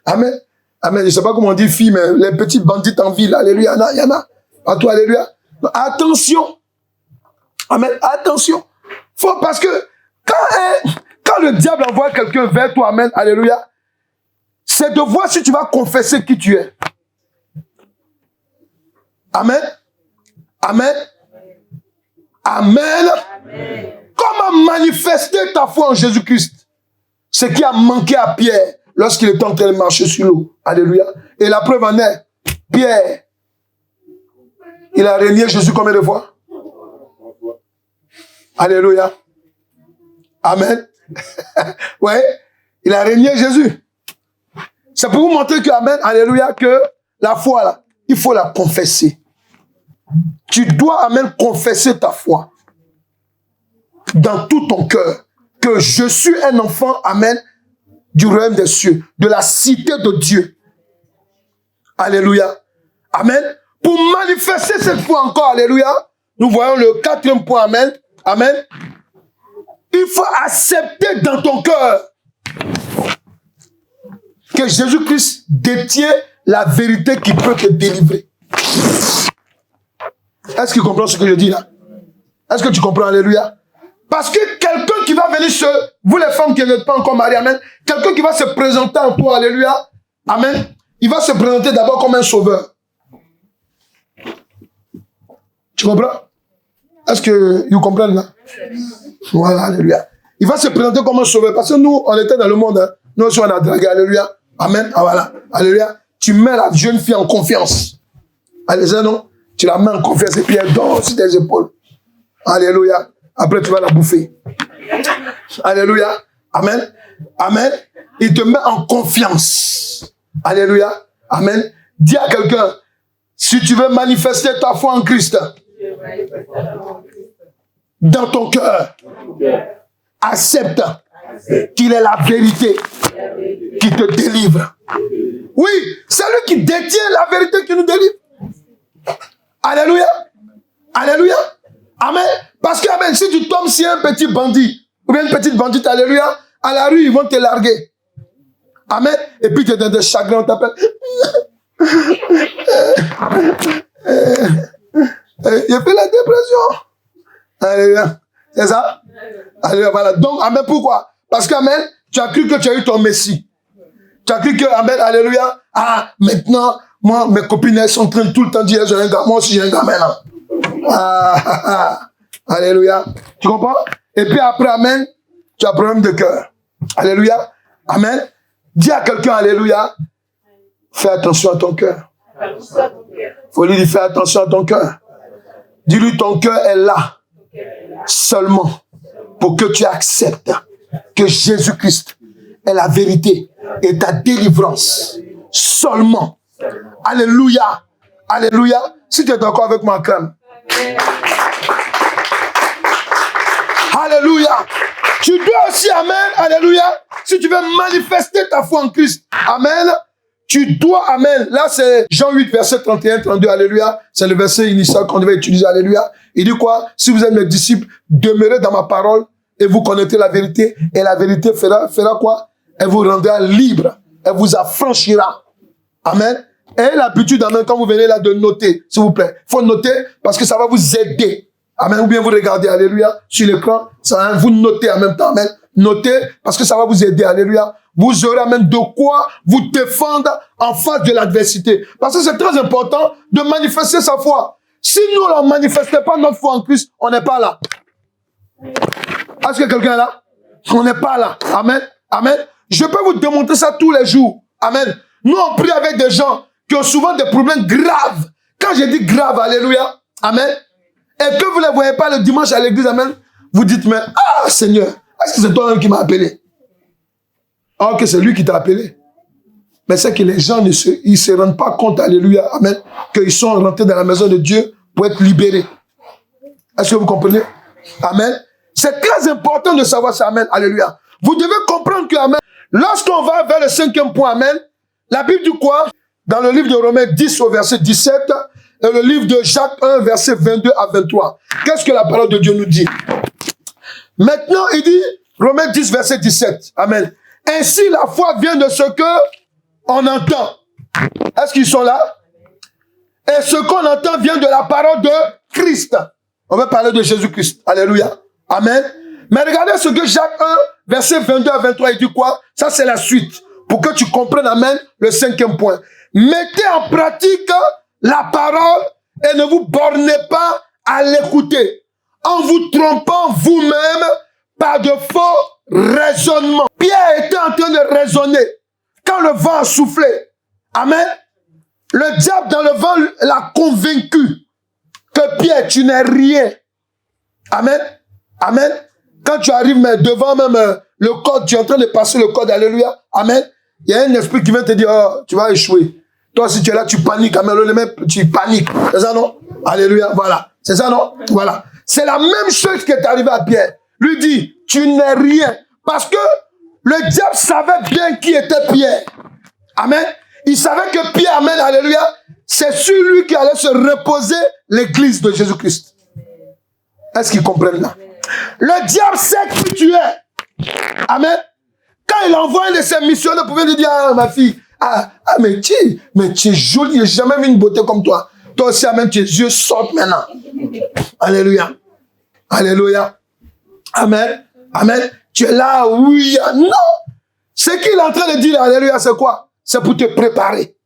Amen. Amen. Je ne sais pas comment on dit fille, mais les petits bandits en ville. Alléluia. Il y en a. À toi, alléluia. Attention. Amen. Attention. Parce que quand le diable envoie quelqu'un vers toi, amen, alléluia, c'est de voir si tu vas confesser qui tu es. Amen. Amen. Amen. Amen. Comment manifester ta foi en Jésus-Christ? Ce qui a manqué à Pierre lorsqu'il était en train de marcher sur l'eau. Alléluia. Et la preuve en est, Pierre, il a régné Jésus combien de fois? Alléluia. Amen. Ouais. Il a régné Jésus. C'est pour vous montrer que, amen, alléluia, que la foi, là, il faut la confesser. Tu dois, amen, confesser ta foi. Dans tout ton cœur. Que je suis un enfant, amen, du royaume des cieux. De la cité de Dieu. Alléluia. Amen. Pour manifester cette foi encore, alléluia, nous voyons le 4e point, amen. Amen. Il faut accepter dans ton cœur que Jésus-Christ détient la vérité qui peut te délivrer. Est-ce que tu comprends ce que je dis là? Est-ce que tu comprends? Alléluia. Parce que quelqu'un qui va venir vous les femmes qui n'êtes pas encore mariées, amen, quelqu'un qui va se présenter en toi, alléluia, amen, il va se présenter d'abord comme un sauveur. Tu comprends? Est-ce que vous comprenez là? Voilà, alléluia. Il va se présenter comme un sauveur. Parce que nous, on était dans le monde. Hein. Nous aussi, on a dragué, alléluia. Amen. Ah, voilà. Alléluia. Tu mets la jeune fille en confiance. Alléluia, non? Tu la mets en confiance et puis elle dort sur tes épaules. Alléluia. Après, tu vas la bouffer. Alléluia. Amen. Amen. Il te met en confiance. Alléluia. Amen. Dis à quelqu'un, si tu veux manifester ta foi en Christ, dans ton cœur, accepte qu'il est la vérité qui te délivre. Oui, c'est lui qui détient la vérité qui nous délivre. Alléluia. Alléluia. Amen. Parce que, amen, si tu tombes sur un petit bandit, ou bien une petite bandite, alléluia, à la rue, ils vont te larguer. Amen. Et puis tu es dans des chagrins, on t'appelle. Il fait la dépression. Alléluia. C'est ça? Alléluia. Voilà. Donc, amen, pourquoi? Parce que, amen, tu as cru que tu as eu ton Messie. Tu as cru que, amen, alléluia, ah, maintenant, moi, mes copines, elles sont en train de tout le temps dire, j'ai un gamin, moi aussi j'ai un gamin, là. Alléluia. Tu comprends? Et puis après, amen, tu as un problème de cœur. Alléluia. Amen. Dis à quelqu'un, alléluia, fais attention à ton cœur. Faut lui dire, fais attention à ton cœur. Dis-lui, ton cœur est là seulement pour que tu acceptes que Jésus-Christ est la vérité et ta délivrance. Seulement. Alléluia. Alléluia. Si tu es d'accord avec moi, crème. Alléluia. Tu dois aussi, amen, alléluia, si tu veux manifester ta foi en Christ, amen, tu dois, amen. Là, c'est Jean 8, verset 31, 32, alléluia. C'est le verset initial qu'on devait utiliser, alléluia. Il dit quoi? Si vous êtes mes disciples, demeurez dans ma parole et vous connaîtrez la vérité, et la vérité fera quoi? Elle vous rendra libre, elle vous affranchira. Amen. Et l'habitude, amen, quand vous venez là, de noter, s'il vous plaît. Il faut noter parce que ça va vous aider. Amen. Ou bien vous regardez, alléluia, sur l'écran, ça va vous noter en même temps, amen. Notez parce que ça va vous aider, alléluia. Vous aurez même de quoi vous défendre en face de l'adversité. Parce que c'est très important de manifester sa foi. Si nous ne manifestons pas notre foi en Christ, on n'est pas là. Est-ce que quelqu'un est là? On n'est pas là. Amen. Amen. Je peux vous démontrer ça tous les jours. Amen. Nous, on prie avec des gens qui ont souvent des problèmes graves. Quand je dis grave, alléluia. Amen. Et que vous ne les voyez pas le dimanche à l'église, amen. Vous dites, mais, ah, Seigneur, est-ce que c'est toi-même qui m'as appelé? Ah, ok, c'est lui qui t'a appelé. Mais c'est que les gens ne se rendent pas compte, alléluia, amen, qu'ils sont rentrés dans la maison de Dieu pour être libérés. Est-ce que vous comprenez? Amen. C'est très important de savoir ça, amen, alléluia. Vous devez comprendre que, amen, lorsqu'on va vers le 5e point, amen, la Bible dit quoi? Dans le livre de Romains 10 au verset 17, et le livre de Jacques 1, verset 22 à 23. Qu'est-ce que la parole de Dieu nous dit? Maintenant, il dit, Romains 10, verset 17, amen. Ainsi, la foi vient de ce que on entend. Est-ce qu'ils sont là? Et ce qu'on entend vient de la parole de Christ. On va parler de Jésus-Christ. Alléluia. Amen. Mais regardez ce que Jacques 1, verset 22 à 23, il dit quoi? Ça, c'est la suite. Pour que tu comprennes, amen, le 5e point. Mettez en pratique la parole et ne vous bornez pas à l'écouter, en vous trompant vous-même par de faux raisonnements. Pierre était en train de raisonner quand le vent a soufflé. Amen. Le diable dans le vent l'a convaincu que Pierre, tu n'es rien. Amen. Amen. Quand tu arrives devant même le code, tu es en train de passer le code, alléluia. Amen. Il y a un esprit qui vient te dire, oh, tu vas échouer. Toi, si tu es là, tu paniques. Amen. Tu paniques. C'est ça, non? Alléluia. Voilà. C'est ça, non? Voilà. C'est la même chose qui est arrivée à Pierre. Lui dit, tu n'es rien. Parce que le diable savait bien qui était Pierre. Amen. Il savait que Pierre, amen, alléluia, c'est sur lui qui allait se reposer l'église de Jésus-Christ. Est-ce qu'ils comprennent là? Le diable sait qui tu es. Amen. Quand il envoie un de ses missionnaires pour venir dire, ah, ma fille, mais tu es jolie, j'ai jamais vu une beauté comme toi. Toi aussi, amen, tes yeux sortent maintenant. Alléluia. Alléluia. Amen. Amen. Tu es là, oui, non. Ce qu'il est en train de dire, alléluia, c'est quoi? C'est pour te préparer.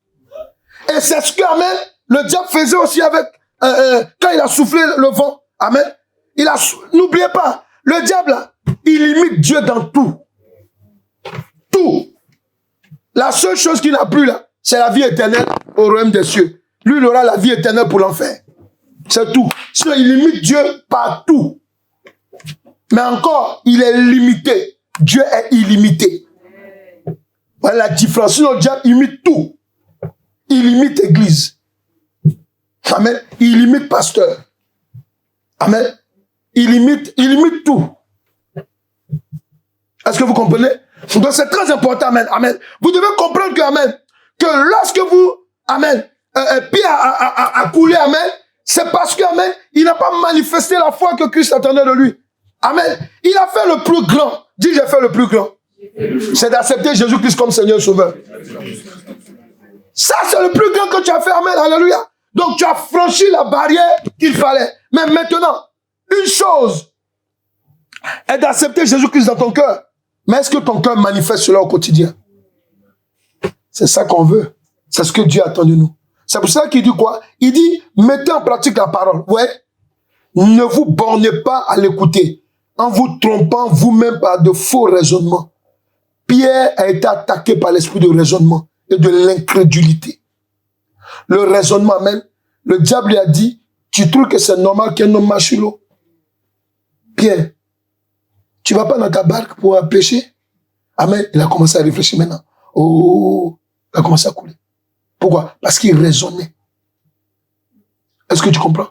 Et c'est ce que, amen, le diable faisait aussi avec, quand il a soufflé le vent. Amen. N'oubliez pas, le diable, là, il imite Dieu dans tout. Tout. La seule chose qu'il n'a plus là, c'est la vie éternelle au royaume des cieux. Lui, il aura la vie éternelle pour l'enfer. C'est tout. Sinon, il imite Dieu partout. Mais encore, il est limité. Dieu est illimité. Voilà la différence. Sinon, le diable imite tout. Il imite l'église. Amen. Il imite pasteur. Amen. Il imite tout. Est-ce que vous comprenez? Donc c'est très important, amen, amen. Vous devez comprendre que, amen, que lorsque vous, amen, Pierre a coulé, amen, c'est parce que, amen, il n'a pas manifesté la foi que Christ attendait de lui. Amen. Il a fait le plus grand. Dis, j'ai fait le plus grand. C'est d'accepter Jésus-Christ comme Seigneur et Sauveur. Ça, c'est le plus grand que tu as fait, amen, alléluia. Donc tu as franchi la barrière qu'il fallait. Mais maintenant, une chose est d'accepter Jésus-Christ dans ton cœur. Mais est-ce que ton cœur manifeste cela au quotidien? C'est ça qu'on veut. C'est ce que Dieu attend de nous. C'est pour ça qu'il dit quoi? Il dit, mettez en pratique la parole. Ouais. Ne vous bornez pas à l'écouter, en vous trompant vous-même par de faux raisonnements. Pierre a été attaqué par l'esprit de raisonnement et de l'incrédulité. Le raisonnement même, le diable lui a dit, tu trouves que c'est normal qu'un homme marche sur l'eau? Pierre, tu ne vas pas dans ta barque pour pêcher? Amen. Il a commencé à réfléchir maintenant. Oh, il a commencé à couler. Pourquoi? Parce qu'il raisonnait. Est-ce que tu comprends?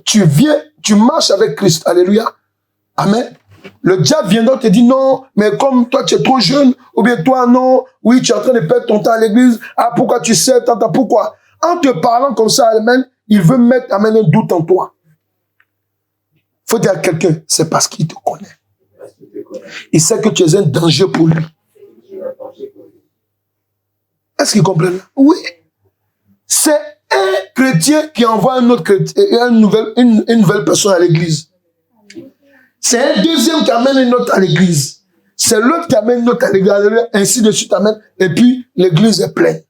Tu viens, tu marches avec Christ. Alléluia. Amen. Le diable viendra te dire non, mais comme toi tu es trop jeune, ou bien toi non, oui, tu es en train de perdre ton temps à l'église. Ah, pourquoi tu sais, pourquoi? En te parlant comme ça, amen, il veut mettre, amen, un doute en toi. Faut dire à quelqu'un, c'est parce qu'il te connaît. Il sait que tu es un danger pour lui. Est-ce qu'ils comprennent? Oui. C'est un chrétien qui envoie un autre chrétien, une nouvelle personne à l'église. C'est un deuxième qui amène une autre à l'église. C'est l'autre qui amène une autre à l'église. Ainsi de suite, amen. Et puis, l'église est pleine.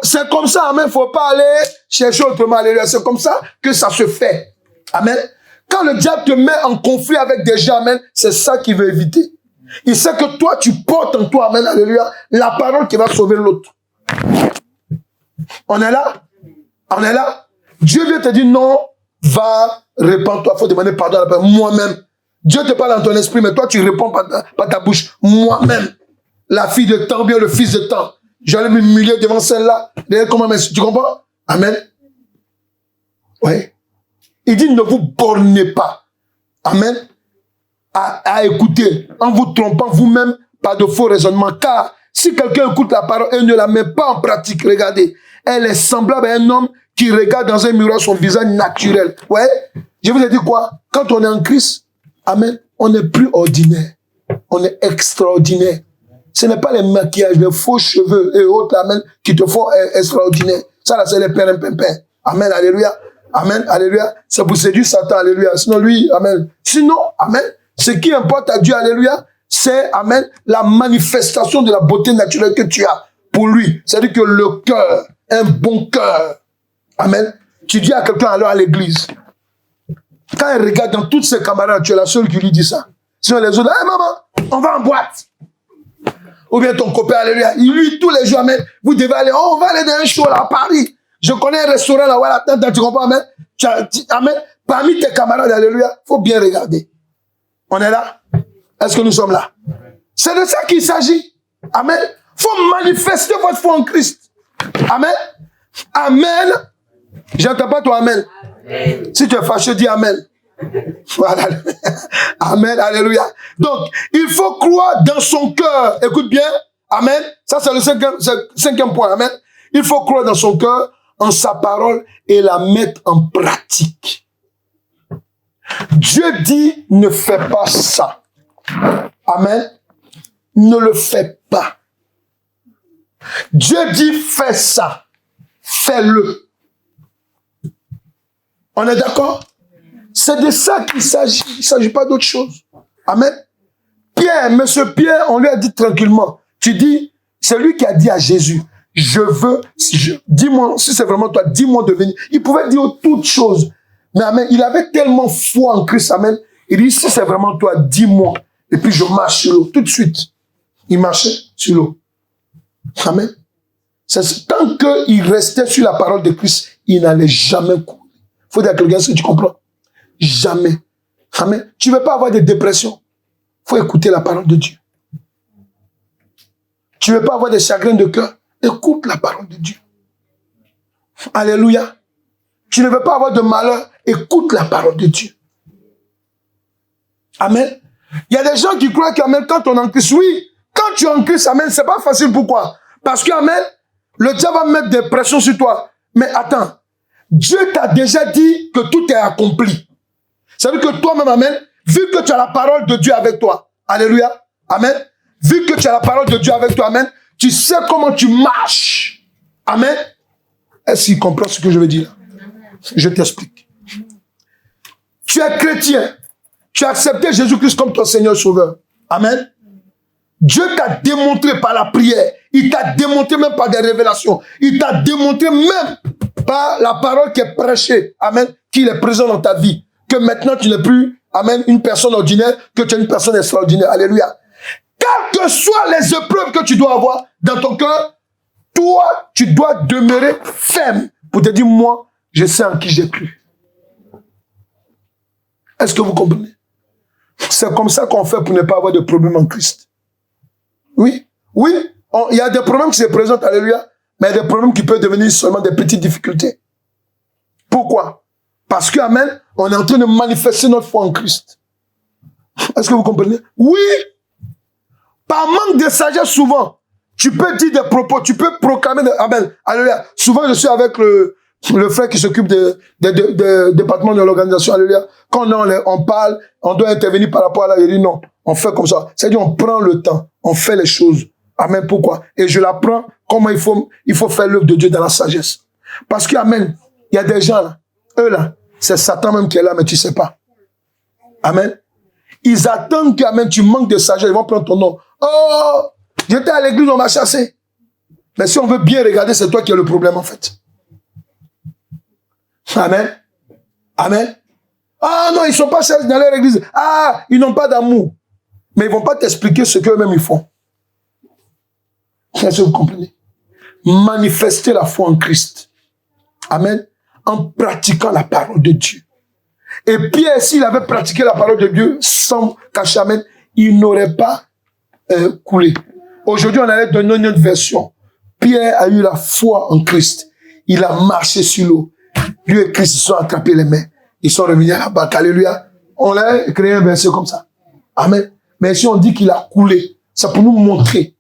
C'est comme ça, amen. Il ne faut pas aller chercher autrement, alléluia. C'est comme ça que ça se fait. Amen. Quand le diable te met en conflit avec des gens, amen, c'est ça qu'il veut éviter. Il sait que toi, tu portes en toi, amen, alléluia, la parole qui va sauver l'autre. On est là? On est là? Dieu vient te dire non, va, répands-toi, il faut demander pardon à la personne. Moi-même. Dieu te parle dans ton esprit, mais toi, tu réponds par ta bouche. Moi-même. La fille de temps, bien le fils de temps. J'allais m'humilier devant celle-là. Tu comprends? Amen. Oui. Il dit, ne vous bornez pas. Amen. À écouter, en vous trompant vous-même par de faux raisonnements. Car si quelqu'un écoute la parole et ne la met pas en pratique, regardez, elle est semblable à un homme qui regarde dans un miroir son visage naturel. Ouais. Je vous ai dit quoi? Quand on est en Christ, amen, on n'est plus ordinaire. On est extraordinaire. Ce n'est pas les maquillages, les faux cheveux et autres, amen, qui te font extraordinaire. Ça, là, c'est les pères. Amen, alléluia. Amen, alléluia. C'est pour séduire Satan, alléluia. Sinon, lui, amen. Sinon, amen, ce qui importe à Dieu, alléluia, c'est, amen, la manifestation de la beauté naturelle que tu as pour lui. C'est-à-dire que le cœur, un bon cœur. Amen. Tu dis à quelqu'un alors à l'église, quand il regarde dans toutes ses camarades, tu es la seule qui lui dit ça. Sinon, les autres, hey, maman, on va en boîte. Ou bien ton copain, alléluia, lui, tous les jours, amen, vous devez aller, on va aller dans un show là, à Paris. Je connais un restaurant là, voilà, tu comprends, amen? Amen. Parmi tes camarades, alléluia, il faut bien regarder. On est là? Est-ce que nous sommes là? C'est de ça qu'il s'agit. Amen. Il faut manifester votre foi en Christ. Amen. Amen. J'entends pas toi, amen. Amen. Si tu es fâché, dis amen. Voilà. Amen, alléluia. Donc, il faut croire dans son cœur. Écoute bien. Amen. Ça, c'est le cinquième point. Amen. Il faut croire dans son cœur, en sa parole, et la mettre en pratique. Dieu dit, ne fais pas ça. Amen. Ne le fais pas. Dieu dit, fais ça. Fais-le. On est d'accord? C'est de ça qu'il s'agit. Il ne s'agit pas d'autre chose. Amen. Pierre, monsieur Pierre, on lui a dit tranquillement. Tu dis, c'est lui qui a dit à Jésus, je veux, dis-moi, si c'est vraiment toi, dis-moi de venir. Il pouvait dire toutes choses. Mais amen, il avait tellement foi en Christ, amen. Il dit, si c'est vraiment toi, dis-moi. Et puis je marche sur l'eau. Tout de suite, il marchait sur l'eau. Amen. Tant qu'il restait sur la parole de Christ, il n'allait jamais courir. Il faut dire à quelqu'un ce que tu comprends. Jamais. Amen. Tu ne veux pas avoir de dépression. Il faut écouter la parole de Dieu. Tu ne veux pas avoir de chagrin de cœur. Écoute la parole de Dieu. Alléluia. Tu ne veux pas avoir de malheur. Écoute la parole de Dieu. Amen. Il y a des gens qui croient qu'amen, quand on est en Christ, oui, quand tu es en Christ, amen, c'est pas facile. Pourquoi? Parce que, amen, le diable va mettre des pressions sur toi. Mais attends, Dieu t'a déjà dit que tout est accompli. Ça veut dire que toi-même, amen, vu que tu as la parole de Dieu avec toi, alléluia, amen, vu que tu as la parole de Dieu avec toi, amen, tu sais comment tu marches. Amen. Est-ce qu'il comprend ce que je veux dire? Je t'explique. Tu es chrétien. Tu as accepté Jésus-Christ comme ton Seigneur Sauveur. Amen. Dieu t'a démontré par la prière. Il t'a démontré même par des révélations. Il t'a démontré même par la parole qui est prêchée. Amen. Qu'il est présent dans ta vie. Que maintenant tu n'es plus, amen, une personne ordinaire, que tu es une personne extraordinaire. Alléluia. Quelles que soient les épreuves que tu dois avoir dans ton cœur, toi, tu dois demeurer ferme pour te dire, moi, je sais en qui j'ai cru. Est-ce que vous comprenez? C'est comme ça qu'on fait pour ne pas avoir de problème en Christ. Oui, oui, il y a des problèmes qui se présentent, alléluia, mais il y a des problèmes qui peuvent devenir seulement des petites difficultés. Pourquoi? Parce que, amen, on est en train de manifester notre foi en Christ. Est-ce que vous comprenez? Oui, par manque de sagesse souvent, tu peux dire des propos, tu peux proclamer, amen, alléluia. Souvent, je suis avec Le frère qui s'occupe de département de l'organisation, alléluia. Quand on parle, on doit intervenir par rapport à là, il dit non, on fait comme ça. C'est-à-dire, on prend le temps, on fait les choses. Amen. Pourquoi? Et je l'apprends comment il faut faire l'œuvre de Dieu dans la sagesse. Parce que, amen, il y a des gens là, eux là, c'est Satan même qui est là, mais tu sais pas. Amen. Ils attendent que, amen, tu manques de sagesse, ils vont prendre ton nom. Oh, j'étais à l'église, on m'a chassé. Mais si on veut bien regarder, c'est toi qui as le problème en fait. Amen. Amen. Ah non, ils ne sont pas sérieux dans leur église. Ah, ils n'ont pas d'amour. Mais ils ne vont pas t'expliquer ce qu'eux-mêmes ils font. Est-ce que vous comprenez? Manifester la foi en Christ. Amen. En pratiquant la parole de Dieu. Et Pierre, s'il avait pratiqué la parole de Dieu sans cacher, amen, il n'aurait pas coulé. Aujourd'hui, on allait donner une autre version. Pierre a eu la foi en Christ. Il a marché sur l'eau. Lui et Christ se sont attrapés les mains. Ils sont revenus à la barque. Alléluia. On a créé un verset comme ça. Amen. Mais si on dit qu'il a coulé, c'est pour nous montrer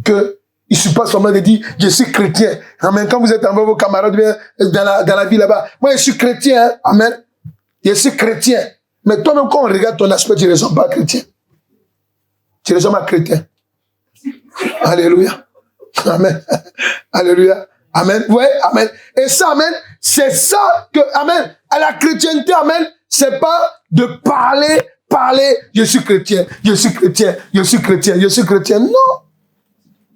que il ne suffit pas seulement de dire je suis chrétien. Amen. Quand vous êtes avec vos camarades dans la vie là-bas, moi je suis chrétien. Hein? Amen. Je suis chrétien. Mais toi-même, quand on regarde ton aspect, tu ne ressembles pas chrétien. Tu ressembles à chrétien. Alléluia. Amen. Alléluia. Amen. Ouais, amen. Et ça, amen, c'est ça que, amen, à la chrétienté, amen, c'est pas de parler, je suis chrétien, je suis chrétien, je suis chrétien, je suis chrétien. Non.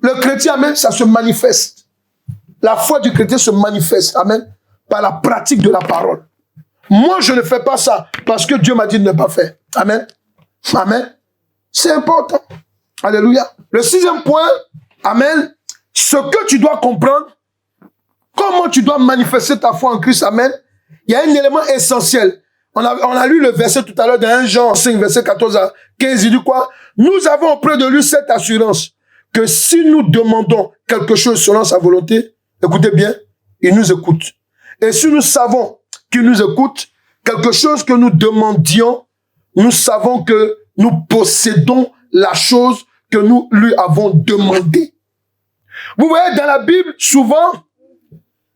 Le chrétien, amen, ça se manifeste. La foi du chrétien se manifeste, amen, par la pratique de la parole. Moi, je ne fais pas ça parce que Dieu m'a dit de ne pas faire. Amen. Amen. C'est important. Alléluia. Le 6e point, amen, ce que tu dois comprendre, comment tu dois manifester ta foi en Christ, amen, il y a un élément essentiel. On a lu le verset tout à l'heure dans 1 Jean 5, verset 14 à 15, il dit quoi? Nous avons auprès de lui cette assurance que si nous demandons quelque chose selon sa volonté, écoutez bien, il nous écoute. Et si nous savons qu'il nous écoute, quelque chose que nous demandions, nous savons que nous possédons la chose que nous lui avons demandé. Vous voyez, dans la Bible, souvent,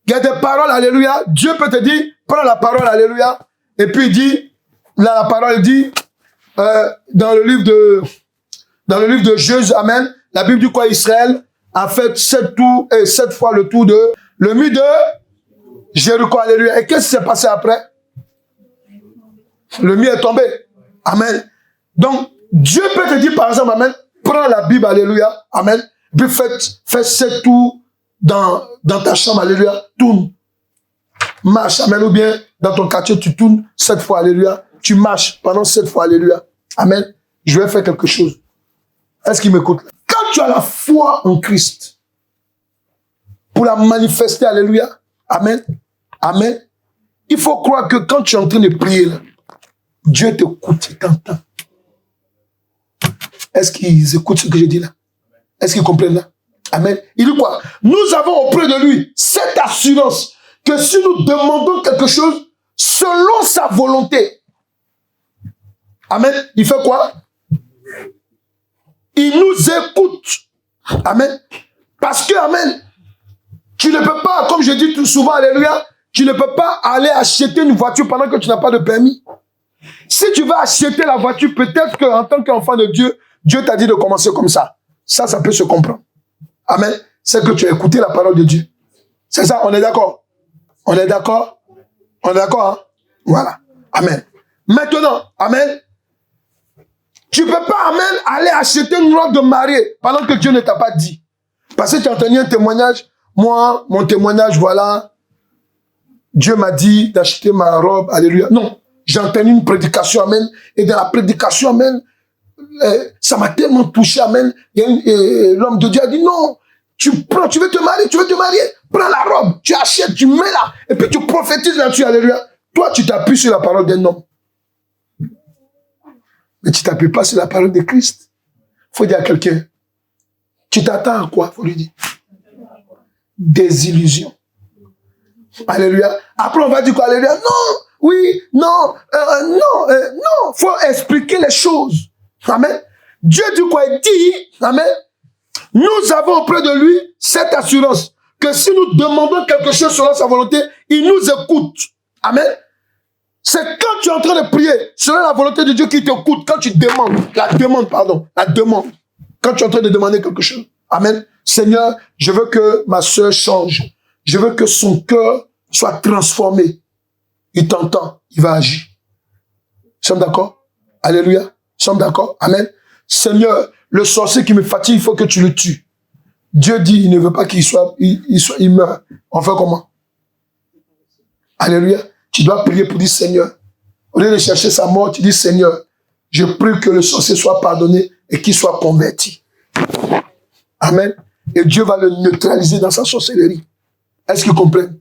il y a des paroles, alléluia. Dieu peut te dire, prends la parole, alléluia. Et puis il dit, là, la parole dit, dans le livre de Juge, amen, la Bible dit quoi? Israël a fait 7 fois le tour de, le mur de Jéricho, alléluia. Et qu'est-ce qui s'est passé après? Le mur est tombé. Amen. Donc, Dieu peut te dire, par exemple, amen, prends la Bible, alléluia, amen, puis fais 7 tours dans ta chambre, alléluia, tourne. Marche, amen, ou bien dans ton quartier, tu tournes 7 fois, alléluia, tu marches pendant 7 fois, alléluia, amen, je vais faire quelque chose. Est-ce qu'il m'écoute? Quand tu as la foi en Christ, pour la manifester, alléluia, amen, amen, il faut croire que quand tu es en train de prier, là, Dieu t'écoute, il t'entend. Est-ce qu'ils écoutent ce que je dis là? Est-ce qu'ils comprennent là? Amen. Il dit quoi? Nous avons auprès de lui cette assurance que si nous demandons quelque chose selon sa volonté, amen, il fait quoi? Il nous écoute. Amen. Parce que, amen, tu ne peux pas, comme je dis tout souvent, alléluia, tu ne peux pas aller acheter une voiture pendant que tu n'as pas de permis. Si tu vas acheter la voiture, peut-être qu'en tant qu'enfant de Dieu, Dieu t'a dit de commencer comme ça. Ça peut se comprendre. Amen. C'est que tu as écouté la parole de Dieu. C'est ça, on est d'accord? On est d'accord? On est d'accord, hein? Voilà. Amen. Maintenant, amen, tu ne peux pas, amen, aller acheter une robe de mariée pendant que Dieu ne t'a pas dit. Parce que tu as entendu un témoignage. Moi, mon témoignage, voilà, Dieu m'a dit d'acheter ma robe, alléluia. Non, j'ai entendu une prédication, amen, et dans la prédication, amen, ça m'a tellement touché, amen. L'homme de Dieu a dit, non, tu veux te marier, prends la robe, tu achètes, tu mets là, et puis tu prophétises là-dessus, alléluia. Toi, tu t'appuies sur la parole d'un homme. Mais tu t'appuies pas sur la parole de Christ. Faut dire à quelqu'un, tu t'attends à quoi? Faut lui dire. Des illusions. Alléluia. Après, on va dire quoi? Alléluia. Non, oui, non, non. Faut expliquer les choses. Amen. Dieu dit quoi? Il dit, amen, nous avons auprès de lui cette assurance que si nous demandons quelque chose selon sa volonté, il nous écoute. Amen. C'est quand tu es en train de prier, selon la volonté de Dieu qui t'écoute, quand tu demandes, la demande. Quand tu es en train de demander quelque chose. Amen. Seigneur, je veux que ma soeur change. Je veux que son cœur soit transformé. Il t'entend, il va agir. Nous sommes d'accord? Alléluia. Nous sommes d'accord? Amen. Seigneur, le sorcier qui me fatigue, il faut que tu le tues. Dieu dit, il ne veut pas il meurt. On fait comment? Alléluia. Tu dois prier pour dire, Seigneur, au lieu de chercher sa mort, tu dis, Seigneur, je prie que le sorcier soit pardonné et qu'il soit converti. Amen. Et Dieu va le neutraliser dans sa sorcellerie. Est-ce qu'ils comprennent?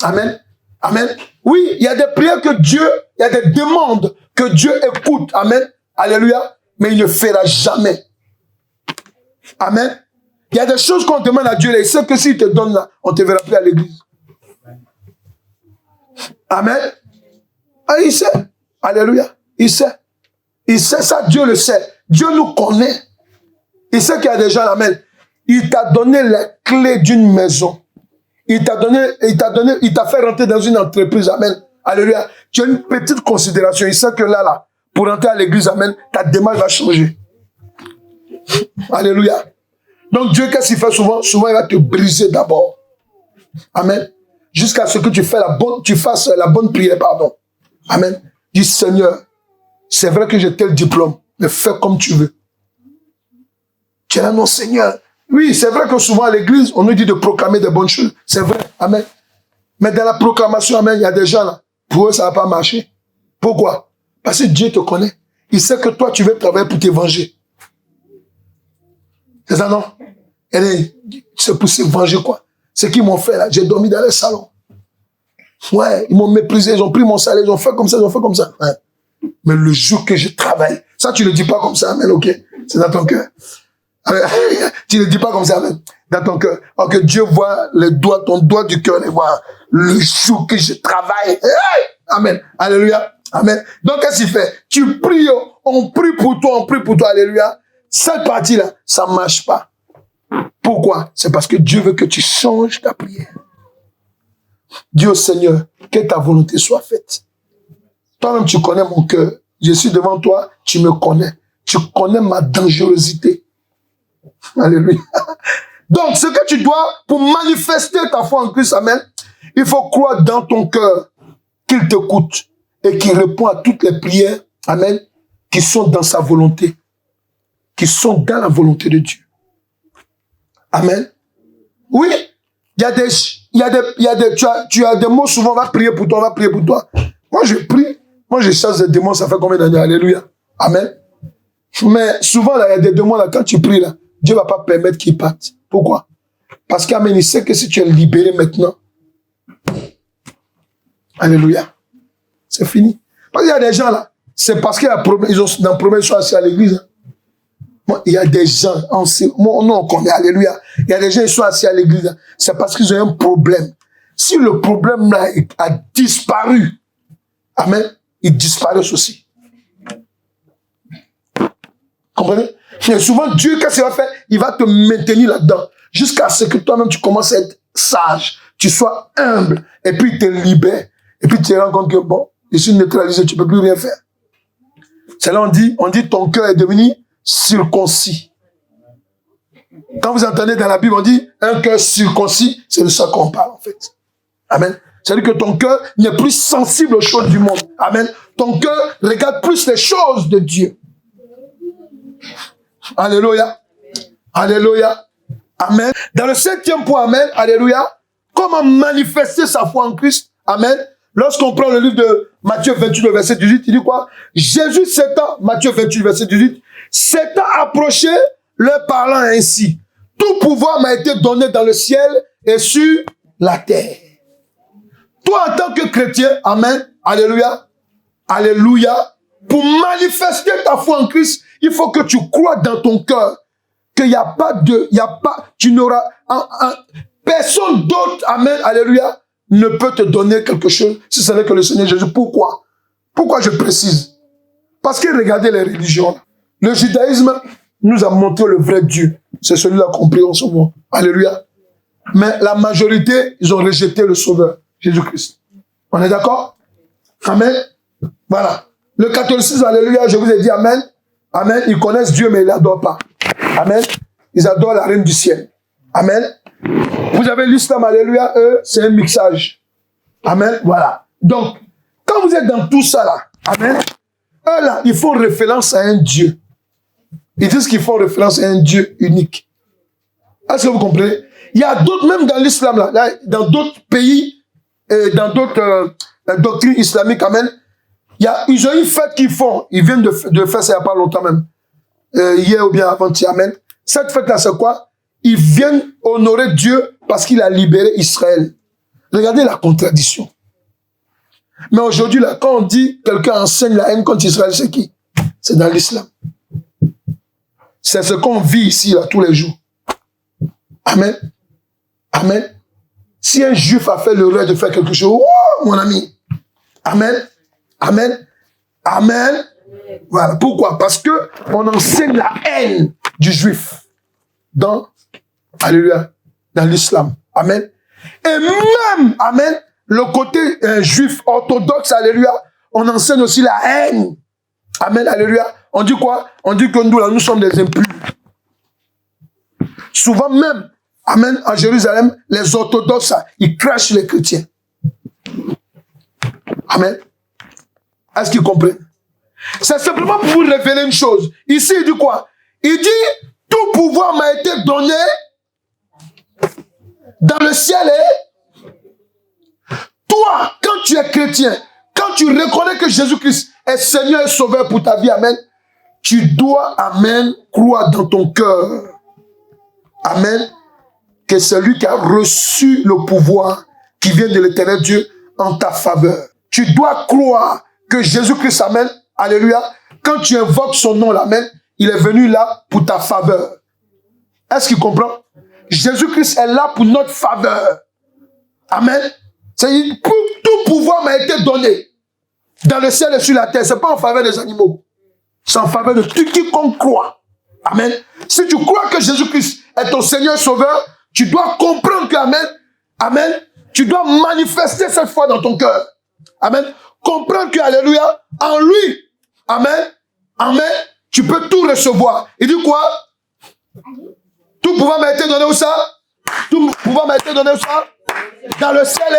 Amen. Amen. Oui, il y a des prières que Dieu, il y a des demandes que Dieu écoute. Amen. Alléluia. Mais il ne fera jamais. Amen. Il y a des choses qu'on demande à Dieu. Il sait que s'il te donne là, on ne te verra plus à l'église. Amen. Ah, il sait. Alléluia. Il sait. Il sait ça, Dieu le sait. Dieu nous connaît. Il sait qu'il y a des gens, amen. Il t'a donné les clés d'une maison. Il t'a fait rentrer dans une entreprise, amen. Alléluia. Tu as une petite considération. Il sait que là, pour rentrer à l'église, amen, ta démarche va changer. Alléluia. Donc Dieu, qu'est-ce qu'il fait souvent? Souvent, il va te briser d'abord. Amen. Jusqu'à ce que tu fasses la bonne prière, pardon. Amen. Dis, Seigneur, c'est vrai que j'ai tel diplôme, mais fais comme tu veux. Tu es là, non, Seigneur. Oui, c'est vrai que souvent à l'église, on nous dit de proclamer des bonnes choses. C'est vrai. Amen. Mais dans la proclamation, amen, il y a des gens là, pour eux, ça ne va pas marcher. Pourquoi? Parce que Dieu te connaît. Il sait que toi, tu veux travailler pour te venger. C'est ça, non? C'est pour se venger, quoi. Ce qu'ils m'ont fait, là, j'ai dormi dans le salon. Ouais, ils m'ont méprisé, ils ont pris mon salaire, ils ont fait comme ça, ils ont fait comme ça. Ouais. Mais le jour que je travaille, ça, tu ne le dis pas comme ça, amen, ok? C'est dans ton cœur. Tu ne le dis pas comme ça, amen. Dans ton cœur. Alors que Dieu voit les doigts, ton doigt du cœur, les voit. Le jour que je travaille. Hey! Amen. Alléluia. Amen. Donc, qu'est-ce qu'il fait? Tu pries, on prie pour toi, alléluia. Cette partie-là, ça ne marche pas. Pourquoi? C'est parce que Dieu veut que tu changes ta prière. Dis au Seigneur, que ta volonté soit faite. Toi-même, tu connais mon cœur. Je suis devant toi, tu me connais. Tu connais ma dangerosité. Alléluia. Donc, ce que tu dois, pour manifester ta foi en Christ, amen, il faut croire dans ton cœur qu'il t'écoute et qu'il répond à toutes les prières, amen, qui sont dans sa volonté, qui sont dans la volonté de Dieu. Amen. Oui, tu as des mots, souvent, on va prier pour toi, Moi, je prie, moi, je chasse des démons, ça fait combien d'années? Alléluia. Amen. Mais souvent, là, il y a des démons, là, quand tu pries, là, Dieu ne va pas permettre qu'ils partent. Pourquoi? Parce qu'Amen, il sait que si tu es libéré maintenant, alléluia, c'est fini. Parce qu'il y a des gens, là, c'est parce qu'il y a un problème, ils sont assis à l'église. Hein. Moi, il y a des gens, on connaît, alléluia. Il y a des gens, ils sont assis à l'église. Hein. C'est parce qu'ils ont un problème. Si le problème, là, a disparu, amen, il disparaît aussi. Comprenez? Et souvent, Dieu, qu'est-ce qu'il va faire? Il va te maintenir là-dedans. Jusqu'à ce que toi-même, tu commences à être sage. Tu sois humble. Et puis, il te libère. Et puis, tu te rends compte que, bon, je suis neutralisé, tu ne peux plus rien faire. C'est là, on dit, ton cœur est devenu circoncis. Quand vous entendez dans la Bible, on dit, un cœur circoncis, c'est de ça qu'on parle, en fait. Amen. C'est-à-dire que ton cœur n'est plus sensible aux choses du monde. Amen. Ton cœur regarde plus les choses de Dieu. Alléluia. Alléluia. Amen. Dans le 7e point, amen. Alléluia. Comment manifester sa foi en Christ? Amen. Lorsqu'on prend le livre de Matthieu 28, le verset 18, il dit quoi? Jésus s'étant, Matthieu 28, verset 18, s'étant approché, leur parlant ainsi. Tout pouvoir m'a été donné dans le ciel et sur la terre. Toi, en tant que chrétien, amen. Alléluia. Alléluia. Pour manifester ta foi en Christ, il faut que tu crois dans ton cœur qu'il n'y a pas tu n'auras personne d'autre, amen, alléluia, ne peut te donner quelque chose si ce n'est que le Seigneur Jésus. Pourquoi? Pourquoi je précise? Parce que regardez les religions. Le judaïsme nous a montré le vrai Dieu. C'est celui-là qu'on prie en ce moment. Alléluia. Mais la majorité, ils ont rejeté le Sauveur. Jésus-Christ. On est d'accord? Amen. Voilà. Le catholicisme, alléluia, je vous ai dit amen. Amen. Ils connaissent Dieu, mais ils l'adorent pas. Amen. Ils adorent la reine du ciel. Amen. Vous avez l'islam, alléluia, eux, c'est un mixage. Amen. Voilà. Donc, quand vous êtes dans tout ça là, amen, eux là, ils font référence à un Dieu. Ils disent qu'ils font référence à un Dieu unique. Est-ce que vous comprenez? Il y a d'autres, même dans l'islam là, dans d'autres pays, dans d'autres doctrines islamiques, amen, ils ont une fête qu'ils font. Ils viennent de faire ça il n'y a pas longtemps même. Hier ou bien avant-hier, amen. Cette fête là, c'est quoi? Ils viennent honorer Dieu parce qu'il a libéré Israël. Regardez la contradiction. Mais aujourd'hui, là, quand on dit quelqu'un enseigne la haine contre Israël, c'est qui? C'est dans l'islam. C'est ce qu'on vit ici, là, tous les jours. Amen. Amen. Si un juif a fait l'erreur de faire quelque chose, oh, mon ami. Amen. Amen. Amen. Voilà. Pourquoi? Parce que on enseigne la haine du juif dans, alléluia, dans l'islam. Amen. Et même, amen, le côté juif orthodoxe, alléluia, on enseigne aussi la haine. Amen, alléluia. On dit quoi? On dit que nous, là, nous sommes des impurs. Souvent même, amen, en Jérusalem, les orthodoxes, ils crachent les chrétiens. Amen. Est-ce qu'ils comprennent? C'est simplement pour vous révéler une chose. Ici, il dit quoi? Il dit, tout pouvoir m'a été donné dans le ciel et toi, quand tu es chrétien, quand tu reconnais que Jésus-Christ est Seigneur et Sauveur pour ta vie, amen, tu dois, amen, croire dans ton cœur, amen, que c'est lui qui a reçu le pouvoir qui vient de l'Éternel Dieu en ta faveur. Tu dois croire que Jésus-Christ, amen, alléluia, quand tu invoques son nom, amen, il est venu là pour ta faveur. Est-ce qu'il comprend? Jésus-Christ est là pour notre faveur. Amen. Tout pouvoir m'a été donné dans le ciel et sur la terre. Ce n'est pas en faveur des animaux. C'est en faveur de tout quiconque croit. Amen. Si tu crois que Jésus-Christ est ton Seigneur Sauveur, tu dois comprendre que, amen, amen, tu dois manifester cette foi dans ton cœur. Amen. Comprendre que, alléluia, en lui, amen, amen, tu peux tout recevoir. Il dit quoi? Tout pouvoir m'a été donné où ça? Tout pouvoir m'a été donné où ça? Dans le ciel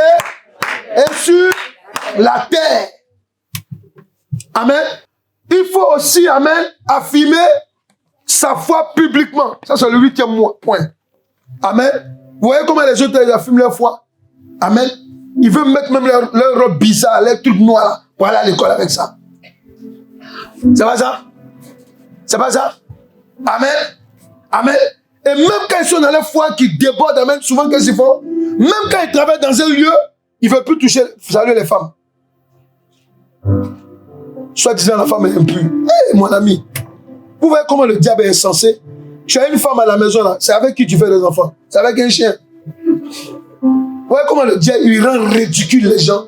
et sur la terre. Amen. Il faut aussi, amen, affirmer sa foi publiquement. Ça, c'est le 8e point. Amen. Vous voyez comment les autres ils affirment leur foi? Amen. Ils veulent mettre même leur robe bizarre, leur truc noir là, pour aller à l'école avec ça. C'est pas ça? C'est pas ça? Amen. Amen. Et même quand ils sont dans leur foi qui déborde, amen, souvent qu'est-ce qu'ils font? Même quand ils travaillent dans un lieu, ils ne veulent plus toucher, saluer les femmes. Soit disant la femme est impure. Hey, mon ami, vous voyez comment le diable est insensé? Tu as une femme à la maison là, c'est avec qui tu fais des enfants? C'est avec un chien. Vous voyez comment le diable il rend ridicule les gens?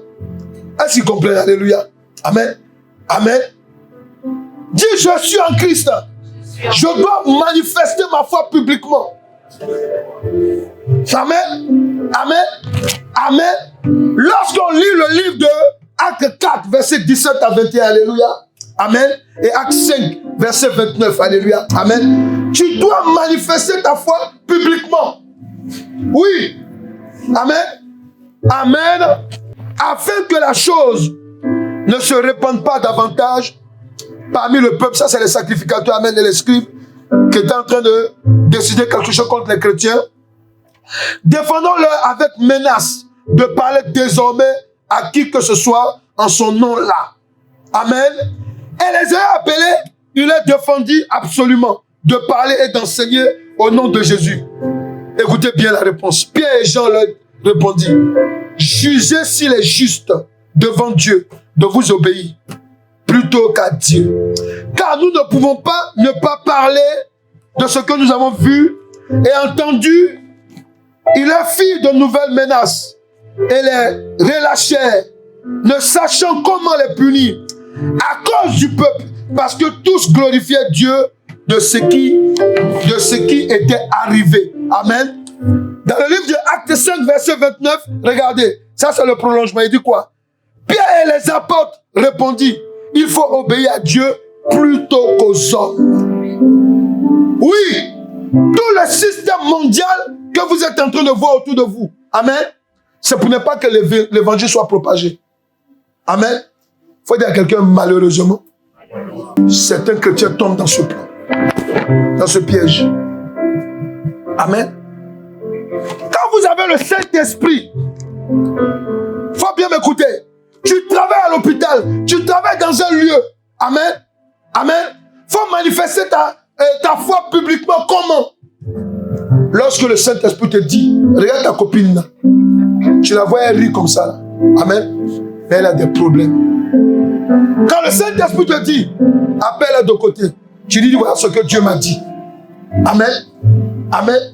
Est-ce qu'ils comprennent? Alléluia. Amen. Amen. Dis, je suis en Christ. Je dois manifester ma foi publiquement. Amen. Amen. Amen. Lorsqu'on lit le livre de Actes 4, verset 17 à 21, alléluia. Amen. Et Actes 5, verset 29, alléluia. Amen. Tu dois manifester ta foi publiquement. Oui. Amen. Amen. Afin que la chose ne se répande pas davantage parmi le peuple. Ça, c'est les sacrificateurs, amen, et les scribes qui étaient en train de décider quelque chose contre les chrétiens. Défendons-leur avec menace de parler désormais à qui que ce soit en son nom-là. Amen. Et les ayant appelés, il est défendu absolument de parler et d'enseigner au nom de Jésus. Écoutez bien la réponse. Pierre et Jean leur répondirent: jugez s'il est juste devant Dieu de vous obéir plutôt qu'à Dieu. Car nous ne pouvons pas ne pas parler de ce que nous avons vu et entendu. Ils leur firent de nouvelles menaces et les relâchèrent, ne sachant comment les punir à cause du peuple, parce que tous glorifiaient Dieu de ce qui était arrivé. Amen. Dans le livre de Actes 5, verset 29, regardez, ça c'est le prolongement. Il dit quoi? Pierre et les apôtres répondit, il faut obéir à Dieu plutôt qu'aux hommes. Oui, tout le système mondial que vous êtes en train de voir autour de vous, amen, c'est pour ne pas que l'évangile soit propagé. Amen. Il faut dire à quelqu'un, malheureusement, certains chrétiens tombent dans ce plan, dans ce piège. Amen. Quand vous avez le Saint-Esprit, il faut bien m'écouter. Tu travailles à l'hôpital, tu travailles dans un lieu. Amen. Amen. Il faut manifester ta foi publiquement. Comment? Lorsque le Saint-Esprit te dit, regarde ta copine là. Tu la vois, elle rit comme ça. Là. Amen. Mais elle a des problèmes. Quand le Saint-Esprit te dit, appelle-la de côté. Tu dis, voilà ce que Dieu m'a dit. Amen. Amen.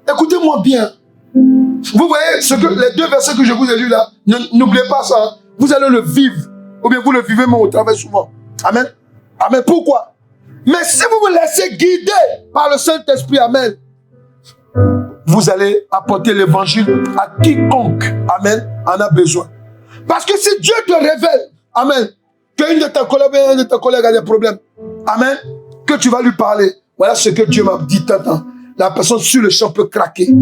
Écoutez-moi bien. Vous voyez les deux versets que je vous ai lus là. N'oubliez pas ça. Hein. Vous allez le vivre. Ou bien vous le vivez même au travail souvent. Amen. Amen. Pourquoi? Mais si vous vous laissez guider par le Saint-Esprit, amen, vous allez apporter l'évangile à quiconque, amen, en a besoin. Parce que si Dieu te révèle, amen, qu'une de tes collègues a des problèmes, amen, que tu vas lui parler, voilà ce que Dieu m'a dit tant. La personne sur le champ peut craquer,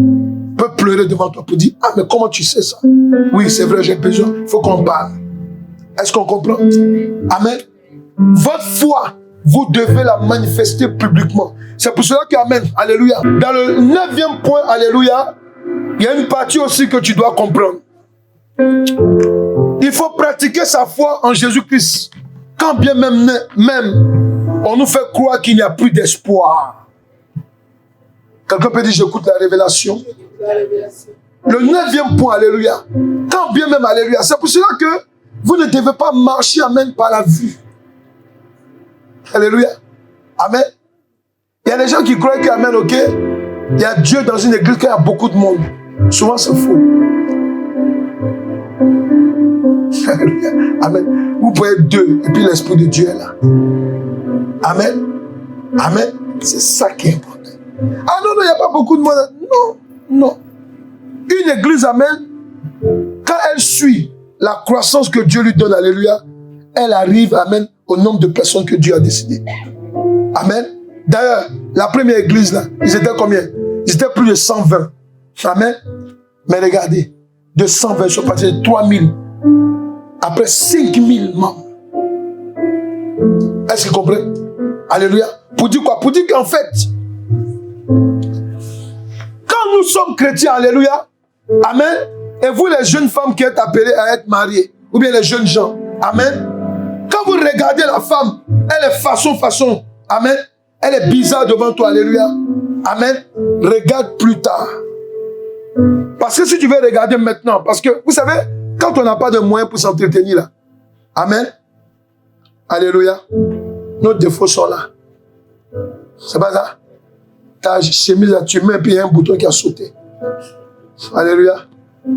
peut pleurer devant toi pour dire, ah mais comment tu sais ça? Oui, c'est vrai, j'ai besoin, il faut qu'on parle. Est-ce qu'on comprend? Amen. Votre foi, vous devez la manifester publiquement. C'est pour cela que, amen, alléluia. Dans le 9e point, alléluia, il y a une partie aussi que tu dois comprendre. Il faut pratiquer sa foi en Jésus-Christ. Quand bien même, on nous fait croire qu'il n'y a plus d'espoir. Quelqu'un peut dire, j'écoute la révélation. Le 9e point, alléluia. Quand bien même, alléluia. C'est pour cela que vous ne devez pas marcher, amen, par la vue. Alléluia. Amen. Il y a des gens qui croient qu'amen, ok, il y a Dieu dans une église, qu'il y a beaucoup de monde. Souvent, c'est faux. Alléluia. Amen. Vous pouvez être deux, et puis l'Esprit de Dieu est là. Amen. Amen. C'est ça qui est important. Ah non, il n'y a pas beaucoup de monde. Non, non. Une église, amen, quand elle suit la croissance que Dieu lui donne, alléluia, elle arrive, amen, au nombre de personnes que Dieu a décidé. Amen. D'ailleurs, la première église, là, ils étaient combien? Ils étaient plus de 120. Amen. Mais regardez, de 120, ils sont passés de 3000. Après 5000 membres. Est-ce que vous comprenez? Alléluia. Pour dire quoi? Pour dire qu'en fait, quand nous sommes chrétiens, alléluia, amen, et vous les jeunes femmes qui êtes appelées à être mariées, ou bien les jeunes gens, amen, quand vous regardez la femme, elle est façon, amen, elle est bizarre devant toi, alléluia, amen, regarde plus tard. Parce que si tu veux regarder maintenant, parce que, vous savez, quand on n'a pas de moyens pour s'entretenir là, amen, alléluia, nos défauts sont là. C'est pas ça? Ta chemise là, tu mets, puis il y a un bouton qui a sauté. Alléluia.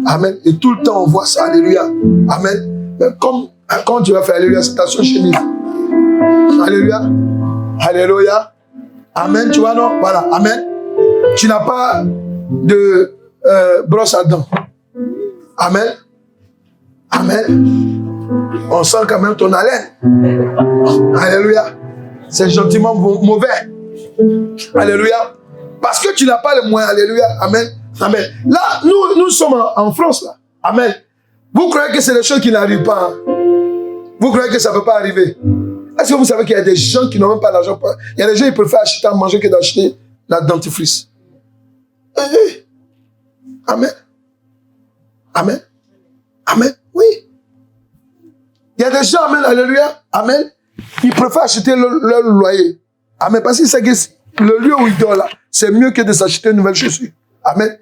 Amen. Et tout le temps, on voit ça. Alléluia. Amen. Mais comme quand tu vas faire alléluia, c'est ta seule chemise. Alléluia. Alléluia. Amen. Tu vois, non? Voilà. Amen. Tu n'as pas de brosse à dents. Amen. Amen. On sent quand même ton haleine. Alléluia. C'est gentiment mauvais. Alléluia. Parce que tu n'as pas les moyens. Alléluia. Amen. Amen. Là, nous sommes en France. Là. Amen. Vous croyez que c'est des choses qui n'arrivent pas. Hein? Vous croyez que ça ne peut pas arriver. Est-ce que vous savez qu'il y a des gens qui n'ont même pas d'argent? Il y a des gens qui préfèrent acheter à manger que d'acheter la dentifrice. Amen. Amen. Amen. Oui. Il y a des gens, amen, alléluia, amen, ils préfèrent acheter leur loyer. Amen. Parce qu'ils savent que le lieu où ils dorment là, c'est mieux que de s'acheter une nouvelle chaussure. Amen.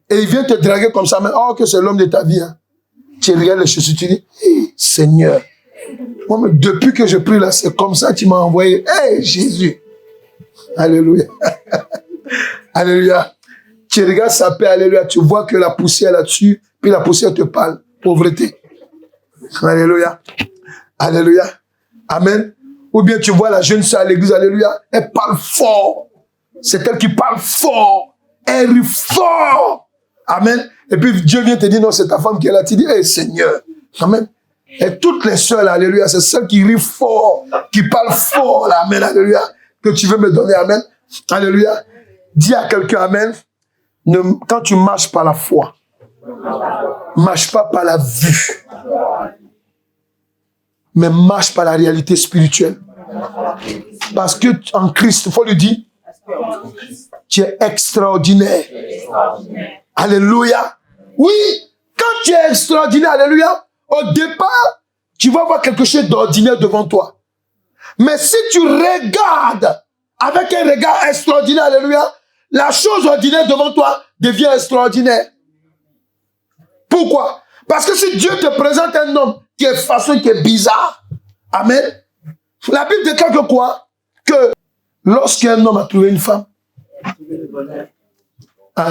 Et il vient te draguer comme ça, amen. Oh, que c'est l'homme de ta vie. Hein. Tu regardes les chaussures, tu dis, hey, Seigneur, moi, depuis que je prie là, c'est comme ça que tu m'as envoyé. Hey, Jésus. Alléluia. Alléluia. Tu regardes sa paix, alléluia, tu vois que la poussière là-dessus, puis la poussière te parle. Pauvreté. Alléluia. Alléluia. Amen. Ou bien tu vois la jeune sœur à l'église, alléluia, elle parle fort. C'est elle qui parle fort. elle rit fort. Amen. Et puis Dieu vient te dire, non, c'est ta femme qui est là. Tu dis, hey, Seigneur. Amen. Et toutes les sœurs, alléluia, c'est celles qui rient fort, qui parlent fort, là, amen, alléluia, que tu veux me donner, amen. Alléluia. Dis à quelqu'un, amen, quand tu marches par la foi, marche pas par la vue, mais marche par la réalité spirituelle. Parce que en Christ, il faut lui dire, tu es extraordinaire. Alléluia. Oui, quand tu es extraordinaire, alléluia, au départ, tu vas voir quelque chose d'ordinaire devant toi. Mais si tu regardes avec un regard extraordinaire, alléluia, la chose ordinaire devant toi devient extraordinaire. Pourquoi? Parce que si Dieu te présente un homme qui est façon, qui est bizarre, amen, la Bible déclare que quoi? Que lorsqu'un homme a trouvé une femme,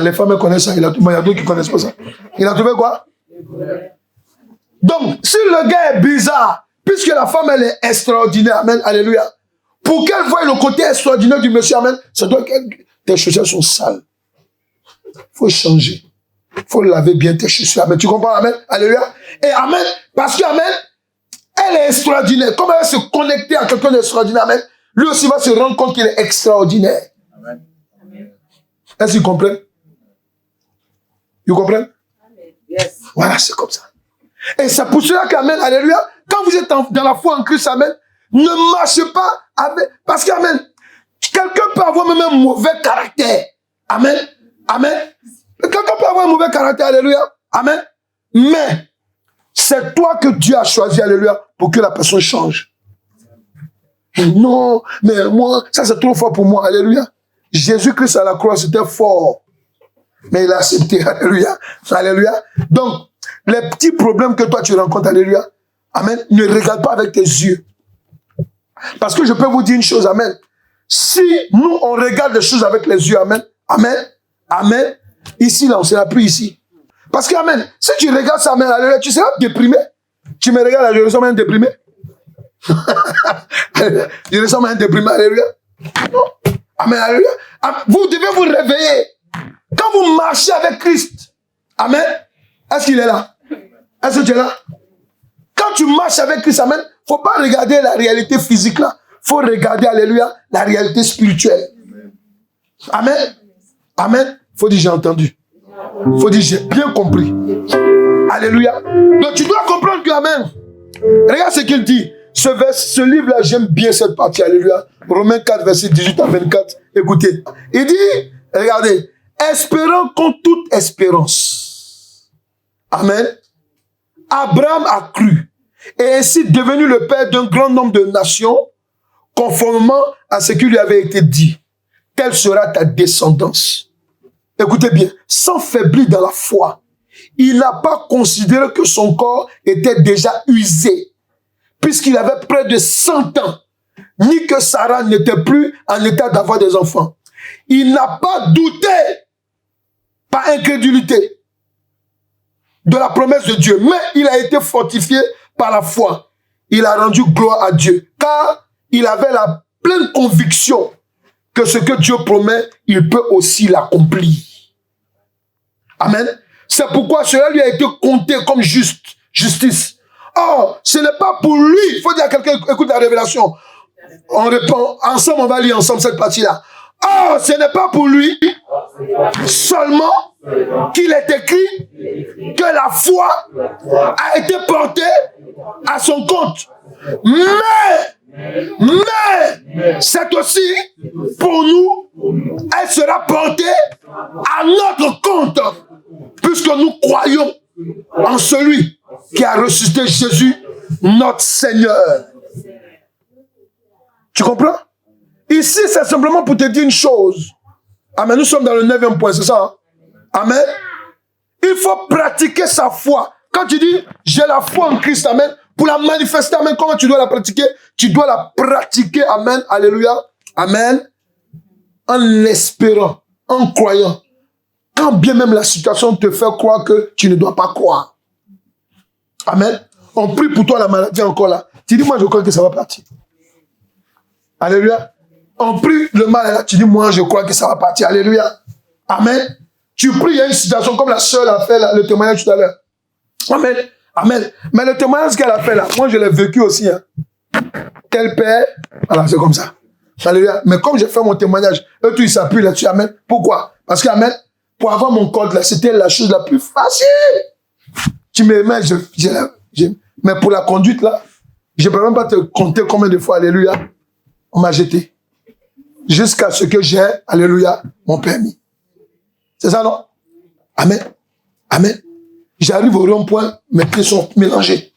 les femmes connaissent ça, il y a d'autres qui ne connaissent pas ça. Il a trouvé quoi? Donc, si le gars est bizarre, puisque la femme, elle est extraordinaire, amen, alléluia, pour qu'elle voie le côté extraordinaire du monsieur, amen, ça doit que tes chaussures sont sales. Il faut changer. Il faut laver bien tes chaussures, amen. Tu comprends, amen, alléluia? Et amen, parce que, amen, elle est extraordinaire. Comme elle va se connecter à quelqu'un d'extraordinaire, amen, lui aussi va se rendre compte qu'il est extraordinaire. Amen. Est-ce qu'ils comprennent? Vous comprenez? Yes. Voilà, c'est comme ça. Et c'est pour cela qu'amen, alléluia, quand vous êtes dans la foi en Christ, amen, ne marchez pas avec, parce qu'amen, quelqu'un peut avoir même un mauvais caractère. Amen. Amen. Quelqu'un peut avoir un mauvais caractère, alléluia. Amen. Mais, c'est toi que Dieu a choisi, alléluia, pour que la personne change. Et non, mais moi, ça c'est trop fort pour moi, alléluia. Jésus-Christ à la croix, c'était fort. Mais il a accepté, alléluia. Alléluia. Donc, les petits problèmes que toi tu rencontres, alléluia, amen, ne regarde pas avec tes yeux. Parce que je peux vous dire une chose, amen. Si nous, on regarde les choses avec les yeux, amen, amen, amen, ici, là, on ne sera plus ici. Parce que, amen, si tu regardes ça, amen, alléluia, tu seras déprimé. Tu me regardes, je ressemble à un déprimé. Je ressemble à un déprimé, alléluia. Non. Amen, alléluia. Vous devez vous réveiller. Quand vous marchez avec Christ, amen, est-ce qu'il est là? Est-ce que tu es là? Quand tu marches avec Christ, amen, il ne faut pas regarder la réalité physique là. Il faut regarder, alléluia, la réalité spirituelle. Amen. Amen. Il faut dire j'ai entendu. Il faut dire j'ai bien compris. Alléluia. Donc tu dois comprendre que, amen. Regarde ce qu'il dit. Ce livre-là, j'aime bien cette partie. Alléluia. Romains 4, verset 18 à 24. Écoutez. Il dit, regardez, espérant contre toute espérance. Amen. Abraham a cru et ainsi devenu le père d'un grand nombre de nations, conformément à ce qui lui avait été dit. Telle sera ta descendance. Écoutez bien, sans faiblir dans la foi, il n'a pas considéré que son corps était déjà usé, puisqu'il avait près de 100 ans, ni que Sarah n'était plus en état d'avoir des enfants. Il n'a pas douté, par incrédulité, de la promesse de Dieu, mais il a été fortifié par la foi. Il a rendu gloire à Dieu, car il avait la pleine conviction que ce que Dieu promet, il peut aussi l'accomplir. Amen. C'est pourquoi cela lui a été compté comme justice. Or, ce n'est pas pour lui. Il faut dire à quelqu'un, écoute la révélation. On répond, ensemble, on va lire ensemble cette partie-là. Or, ce n'est pas pour lui seulement qu'il est écrit que la foi a été portée à son compte. Mais c'est aussi pour nous, elle sera portée à notre compte, puisque nous croyons en celui qui a ressuscité Jésus, notre Seigneur. Tu comprends? Ici, c'est simplement pour te dire une chose. Amen. Nous sommes dans le 9e point, c'est ça? Hein? Amen. Il faut pratiquer sa foi. Quand tu dis, j'ai la foi en Christ, amen, pour la manifester, amen, comment tu dois la pratiquer? Tu dois la pratiquer, amen, alléluia, amen, en espérant, en croyant. Quand bien même la situation te fait croire que tu ne dois pas croire. Amen. On prie pour toi, la maladie encore là. Tu dis, moi, je crois que ça va partir. Alléluia. On prie le mal là, tu dis, moi, je crois que ça va partir. Alléluia. Amen. Tu pries, il y a une situation comme la sœur a fait le témoignage tout à l'heure. Amen. Amen. Mais le témoignage qu'elle a fait là, moi je l'ai vécu aussi. Hein. Tel père, voilà, c'est comme ça. Alléluia. Mais comme j'ai fait mon témoignage, eux tous ils s'appuient là-dessus. Amen. Pourquoi? Parce que, amen, pour avoir mon code là, c'était la chose la plus facile. Tu me mets, mais pour la conduite là, je ne peux même pas te compter combien de fois, alléluia, on m'a jeté. Jusqu'à ce que j'ai, alléluia, mon permis. C'est ça, non? Amen. Amen. J'arrive au rond-point, mes pieds sont mélangés.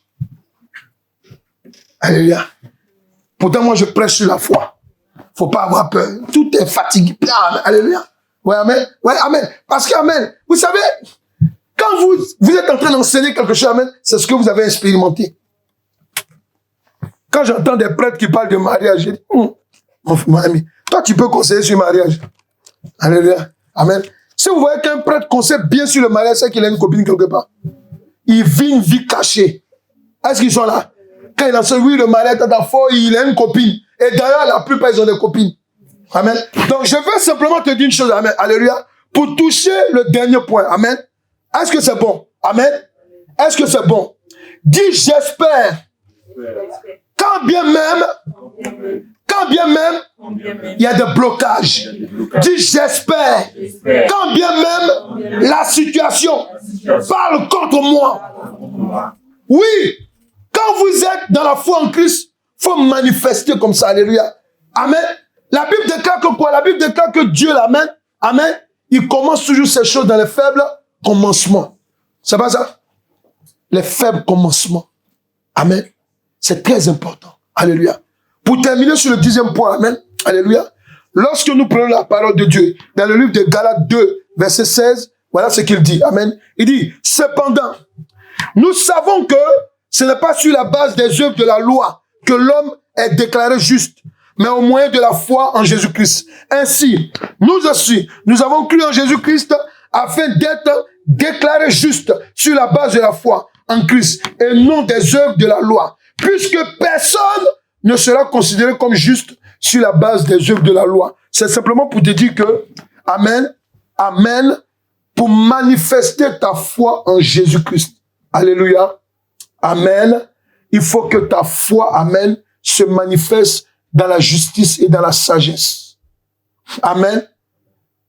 Alléluia. Pourtant, moi, je prêche sur la foi. Faut pas avoir peur. Tout est fatigué. Alléluia. Ouais, amen. Ouais, amen. Parce que, amen, vous savez, quand vous êtes en train d'enseigner quelque chose, amen, c'est ce que vous avez expérimenté. Quand j'entends des prêtres qui parlent de mariage, je dis, mon ami, toi, tu peux conseiller sur le mariage. Alléluia. Amen. Si vous voyez qu'un prêtre conseille bien sur le mariage, c'est qu'il a une copine quelque part. Il vit une vie cachée. Est-ce qu'ils sont là? Quand il enseigne, oui, le mariage est fort, il a une copine. Et d'ailleurs, la plupart, ils ont des copines. Amen. Donc, je veux simplement te dire une chose. Amen. Alléluia. Pour toucher le dernier point. Amen. Est-ce que c'est bon? Amen. Est-ce que c'est bon? Dis, j'espère. Quand bien même, il y a des blocages. Dis, j'espère. Quand bien même, la situation parle contre moi. Oui. Quand vous êtes dans la foi en Christ, il faut manifester comme ça. Alléluia. Amen. La Bible déclare que quoi? La Bible déclare que Dieu l'amène. Amen. Il commence toujours ces choses dans les faibles commencements. C'est pas ça? Les faibles commencements. Amen. C'est très important. Alléluia. Pour terminer sur le 10e point. Amen. Alléluia. Lorsque nous prenons la parole de Dieu, dans le livre de Galates 2, verset 16, voilà ce qu'il dit. Amen. Il dit, cependant, nous savons que ce n'est pas sur la base des œuvres de la loi que l'homme est déclaré juste, mais au moyen de la foi en Jésus-Christ. Ainsi, nous aussi, nous avons cru en Jésus-Christ afin d'être déclarés justes sur la base de la foi en Christ et non des œuvres de la loi, puisque personne ne sera considéré comme juste sur la base des œuvres de la loi. C'est simplement pour te dire que, amen, amen, pour manifester ta foi en Jésus-Christ. Alléluia. Amen. Il faut que ta foi, amen, se manifeste dans la justice et dans la sagesse. Amen.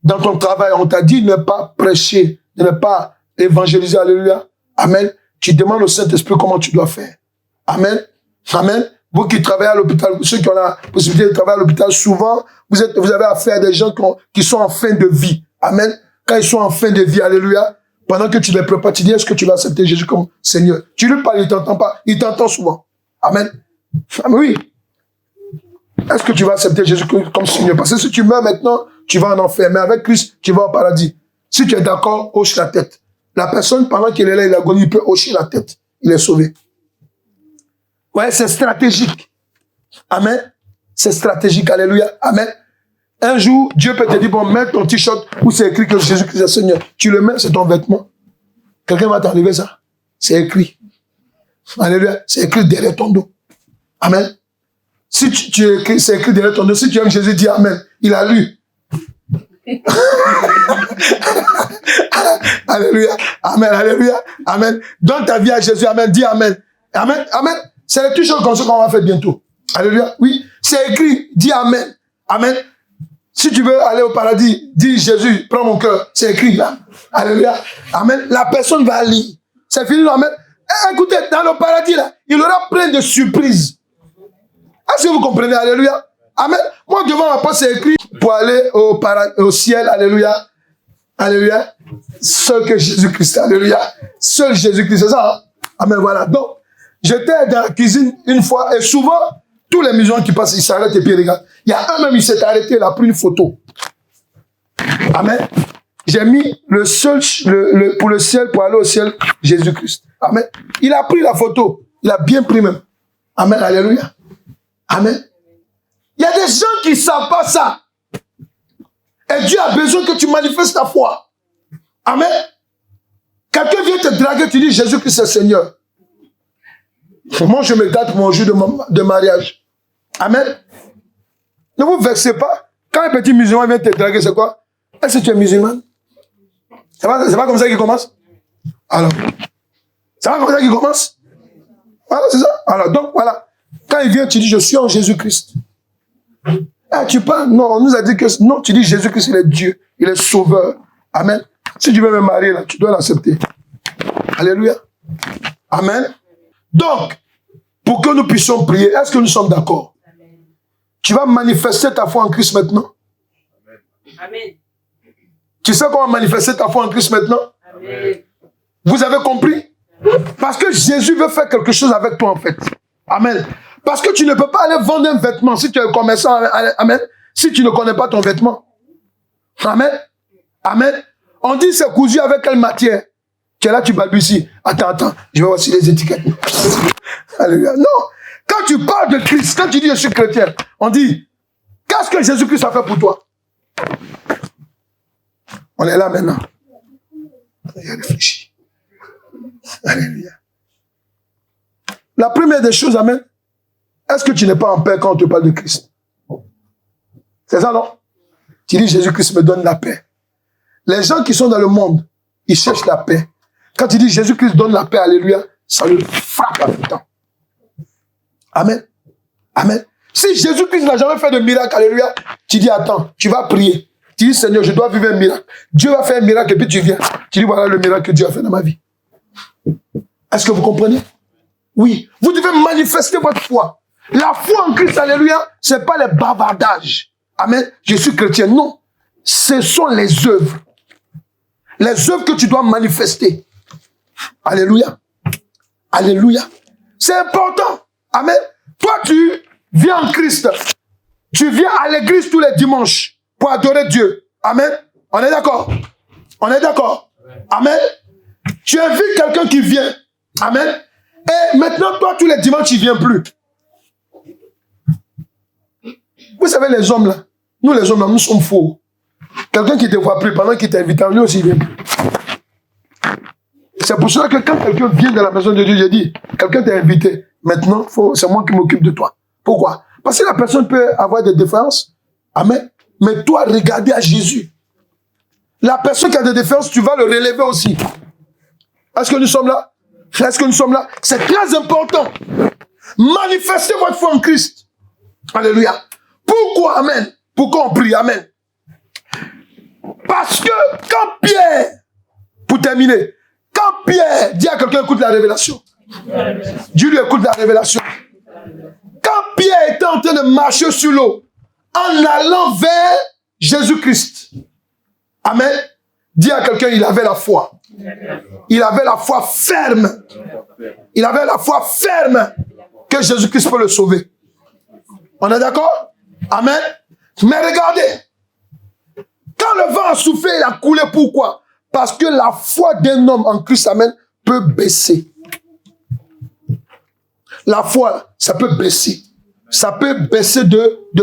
Dans ton travail, on t'a dit de ne pas prêcher, de ne pas évangéliser. Alléluia. Amen. Tu demandes au Saint-Esprit comment tu dois faire. Amen. Amen. Vous qui travaillez à l'hôpital, ceux qui ont la possibilité de travailler à l'hôpital, souvent, vous avez affaire à des gens qui sont en fin de vie. Amen. Quand ils sont en fin de vie, alléluia, pendant que tu les prépares, tu dis, est-ce que tu vas accepter Jésus comme Seigneur? Tu lui parles, il t'entend pas. Il t'entend souvent. Amen. Ah, mais oui. Est-ce que tu vas accepter Jésus comme Seigneur? Parce que si tu meurs maintenant, tu vas en enfer. Mais avec Christ, tu vas au paradis. Si tu es d'accord, hoche la tête. La personne, pendant qu'il est là, il agonie, il peut hocher la tête. Il est sauvé. Ouais, c'est stratégique. Amen. C'est stratégique. Alléluia. Amen. Un jour, Dieu peut te dire, bon, mets ton t-shirt où c'est écrit que Jésus-Christ est Seigneur. Tu le mets, c'est ton vêtement. Quelqu'un va t'enlever ça. C'est écrit. Alléluia. C'est écrit derrière ton dos. Amen. Si tu écris, c'est écrit derrière ton dos. Si tu aimes Jésus, dis Amen. Il a lu. Alléluia. Amen. Alléluia. Amen. Donne ta vie à Jésus. Amen. Dis Amen. Amen. Amen. C'est les t-shirts comme ça qu'on va faire bientôt. Alléluia. Oui. C'est écrit. Dis Amen. Amen. Si tu veux aller au paradis, dis Jésus, prends mon cœur. C'est écrit là. Alléluia. Amen. La personne va lire. C'est fini. Amen. Et écoutez, dans le paradis là, il aura plein de surprises. Est-ce que vous comprenez? Alléluia. Amen. Moi, devant ma porte, c'est écrit pour aller au ciel. Alléluia. Alléluia. Seul que Jésus-Christ. Alléluia. Seul Jésus-Christ. C'est ça. Hein? Amen. Voilà. Donc, j'étais dans la cuisine une fois et souvent, tous les musulmans qui passent, ils s'arrêtent et puis ils regardent. Il y a un même, il s'est arrêté, il a pris une photo. Amen. J'ai mis le seul, pour le ciel, pour aller au ciel, Jésus-Christ. Amen. Il a pris la photo. Il a bien pris même. Amen. Alléluia. Amen. Il y a des gens qui ne savent pas ça. Et Dieu a besoin que tu manifestes ta foi. Amen. Quelqu'un vient te draguer, tu dis Jésus-Christ est Seigneur. Moi, je me garde pour mon jour de mariage. Amen. Ne vous vexez pas. Quand un petit musulman vient te draguer, c'est quoi? Est-ce que tu es musulman? C'est pas comme ça qu'il commence? Alors, c'est pas comme ça qu'il commence? Voilà, c'est ça. Alors, donc, voilà. Quand il vient, tu dis, je suis en Jésus-Christ. Ah, tu parles? Non, on nous a dit que... Non, tu dis, Jésus-Christ, il est Dieu. Il est sauveur. Amen. Si tu veux me marier, là, tu dois l'accepter. Alléluia. Amen. Donc, pour que nous puissions prier, est-ce que nous sommes d'accord? Tu vas manifester ta foi en Christ maintenant. Amen. Tu sais comment manifester ta foi en Christ maintenant? Amen. Vous avez compris? Parce que Jésus veut faire quelque chose avec toi en fait. Amen. Parce que tu ne peux pas aller vendre un vêtement si tu es commerçant. Amen. Si tu ne connais pas ton vêtement. Amen. Amen. On dit c'est cousu avec quelle matière? Tu es là, tu balbuties. Attends, je vais voir si les étiquettes. Alléluia. Non. Quand tu parles de Christ, quand tu dis je suis chrétien, on dit qu'est-ce que Jésus-Christ a fait pour toi? On est là maintenant. Il a réfléchi. Alléluia. La première des choses, amen. Est-ce que tu n'es pas en paix quand on te parle de Christ? C'est ça, non? Tu dis Jésus-Christ me donne la paix. Les gens qui sont dans le monde, ils cherchent la paix. Quand tu dis Jésus-Christ donne la paix, alléluia, ça le frappe à tout temps. Amen. Amen. Si Jésus-Christ n'a jamais fait de miracle, alléluia, tu dis attends, tu vas prier. Tu dis Seigneur, je dois vivre un miracle. Dieu va faire un miracle et puis tu viens. Tu dis voilà le miracle que Dieu a fait dans ma vie. Est-ce que vous comprenez? Oui. Vous devez manifester votre foi. La foi en Christ, alléluia, ce n'est pas les bavardages. Amen. Je suis chrétien. Non. Ce sont les œuvres. Les œuvres que tu dois manifester. Alléluia. Alléluia. C'est important. Amen. Toi, tu viens en Christ. Tu viens à l'église tous les dimanches pour adorer Dieu. Amen. On est d'accord? On est d'accord? Amen. Tu invites quelqu'un qui vient. Amen. Et maintenant, toi, tous les dimanches, tu ne viens plus. Vous savez, les hommes là, nous les hommes là, nous sommes faux. Quelqu'un qui ne te voit plus pendant qu'il t'invite, lui aussi, il vient plus. C'est pour cela que quand quelqu'un vient dans la maison de Dieu, je dis, quelqu'un t'a invité, maintenant, c'est moi qui m'occupe de toi. Pourquoi? Parce que la personne peut avoir des défenses. Amen. Mais toi, regardez à Jésus. La personne qui a des défenses, tu vas le relever aussi. Est-ce que nous sommes là? Est-ce que nous sommes là? C'est très important. Manifestez votre foi en Christ. Alléluia. Pourquoi? Amen. Pourquoi on prie? Amen. Parce que quand Pierre, pour terminer, quand Pierre dit à quelqu'un écoute la révélation, Dieu lui écoute la révélation. Quand Pierre était en train de marcher sur l'eau, en allant vers Jésus-Christ, amen, dit à quelqu'un il avait la foi. Il avait la foi ferme. Il avait la foi ferme que Jésus-Christ peut le sauver. On est d'accord? Amen. Mais regardez, quand le vent a soufflé, il a coulé, pourquoi? Parce que la foi d'un homme en Christ, amen, peut baisser. La foi, ça peut baisser. Ça peut baisser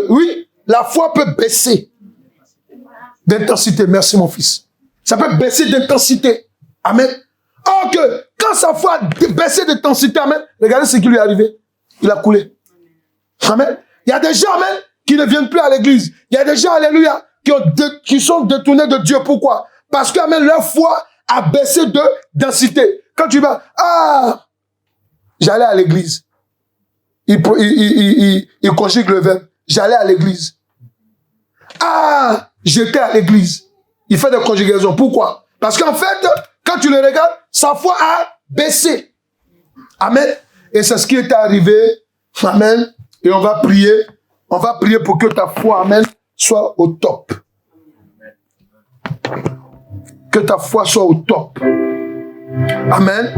oui, la foi peut baisser d'intensité. Merci mon fils. Ça peut baisser d'intensité. Amen. Or que, quand sa foi a baissé d'intensité, amen, regardez ce qui lui est arrivé. Il a coulé. Amen. Il y a des gens, amen, qui ne viennent plus à l'église. Il y a des gens, alléluia, qui sont détournés de Dieu. Pourquoi? Parce que, amen, leur foi a baissé de densité. Quand tu vas, j'allais à l'église. Il conjugue le verbe. J'allais à l'église. J'étais à l'église. Il fait des conjugaisons. Pourquoi? Parce qu'en fait, quand tu le regardes, sa foi a baissé. Amen. Et c'est ce qui est arrivé. Amen. Et on va prier. On va prier pour que ta foi, amen, soit au top. Que ta foi soit au top. Amen.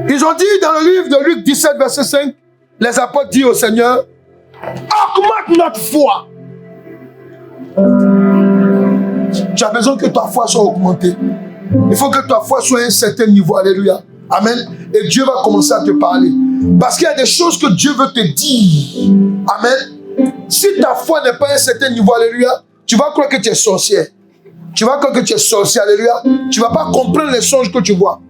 Ils ont dit dans le livre de Luc 17, verset 5, les apôtres disent au Seigneur, augmente notre foi. Tu as besoin que ta foi soit augmentée. Il faut que ta foi soit à un certain niveau. Alléluia. Amen. Et Dieu va commencer à te parler. Parce qu'il y a des choses que Dieu veut te dire. Amen. Si ta foi n'est pas à un certain niveau, alléluia, tu vas croire que tu es sorcière. Tu vas croire que tu es sorcier, alléluia. Tu ne vas pas comprendre les songes que tu vois.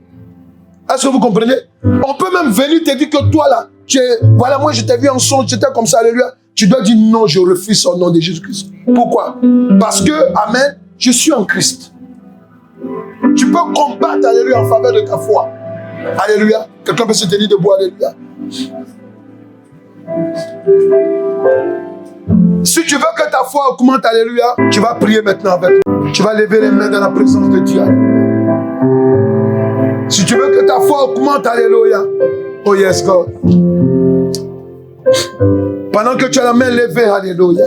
Est-ce que vous comprenez? On peut même venir te dire que toi là, voilà, moi je t'ai vu en songe, tu étais comme ça, alléluia. Tu dois dire non, je refuse au nom de Jésus-Christ. Pourquoi? Parce que, amen, je suis en Christ. Tu peux combattre, alléluia, en faveur de ta foi. Alléluia. Quelqu'un peut se tenir debout, alléluia. Si tu veux que ta foi augmente, alléluia, tu vas prier maintenant avec moi. Tu vas lever les mains dans la présence de Dieu. Si tu veux que ta foi augmente, alléluia. Oh yes, God. Pendant que tu as la main levée, alléluia.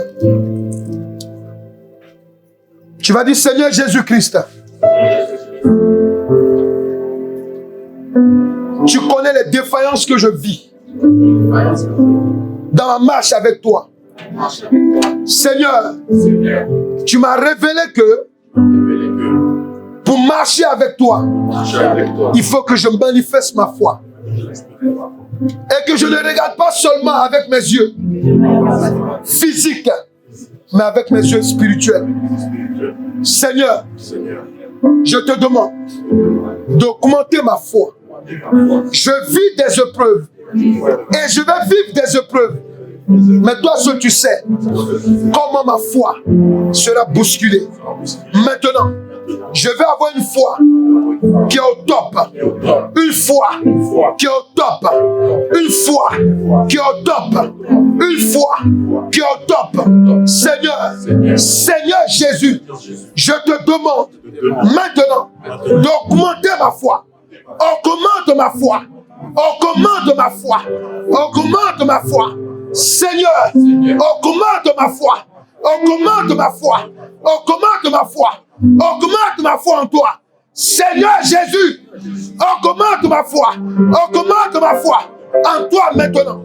Tu vas dire, Seigneur Jésus-Christ, tu connais les défaillances que je vis dans ma marche avec toi. Seigneur, tu m'as révélé que pour marcher avec toi, il faut que je manifeste ma foi. Et que je ne regarde pas seulement avec mes yeux physiques, mais avec mes yeux spirituels. Seigneur, je te demande d'augmenter ma foi. Je vis des épreuves et je vais vivre des épreuves. Mais toi seul tu sais comment ma foi sera bousculée. Maintenant, je vais avoir une foi qui est au top. Une foi qui est au top. Une foi qui est au top. Une foi qui est au top. Seigneur, Seigneur Jésus, je te demande maintenant d'augmenter ma foi. Augmente ma foi. Augmente ma foi. Augmente ma foi. Seigneur, augmente ma foi. Augmente ma foi. Augmente ma foi. Augmente ma foi en toi. Seigneur Jésus, augmente ma foi. Augmente ma foi en toi maintenant.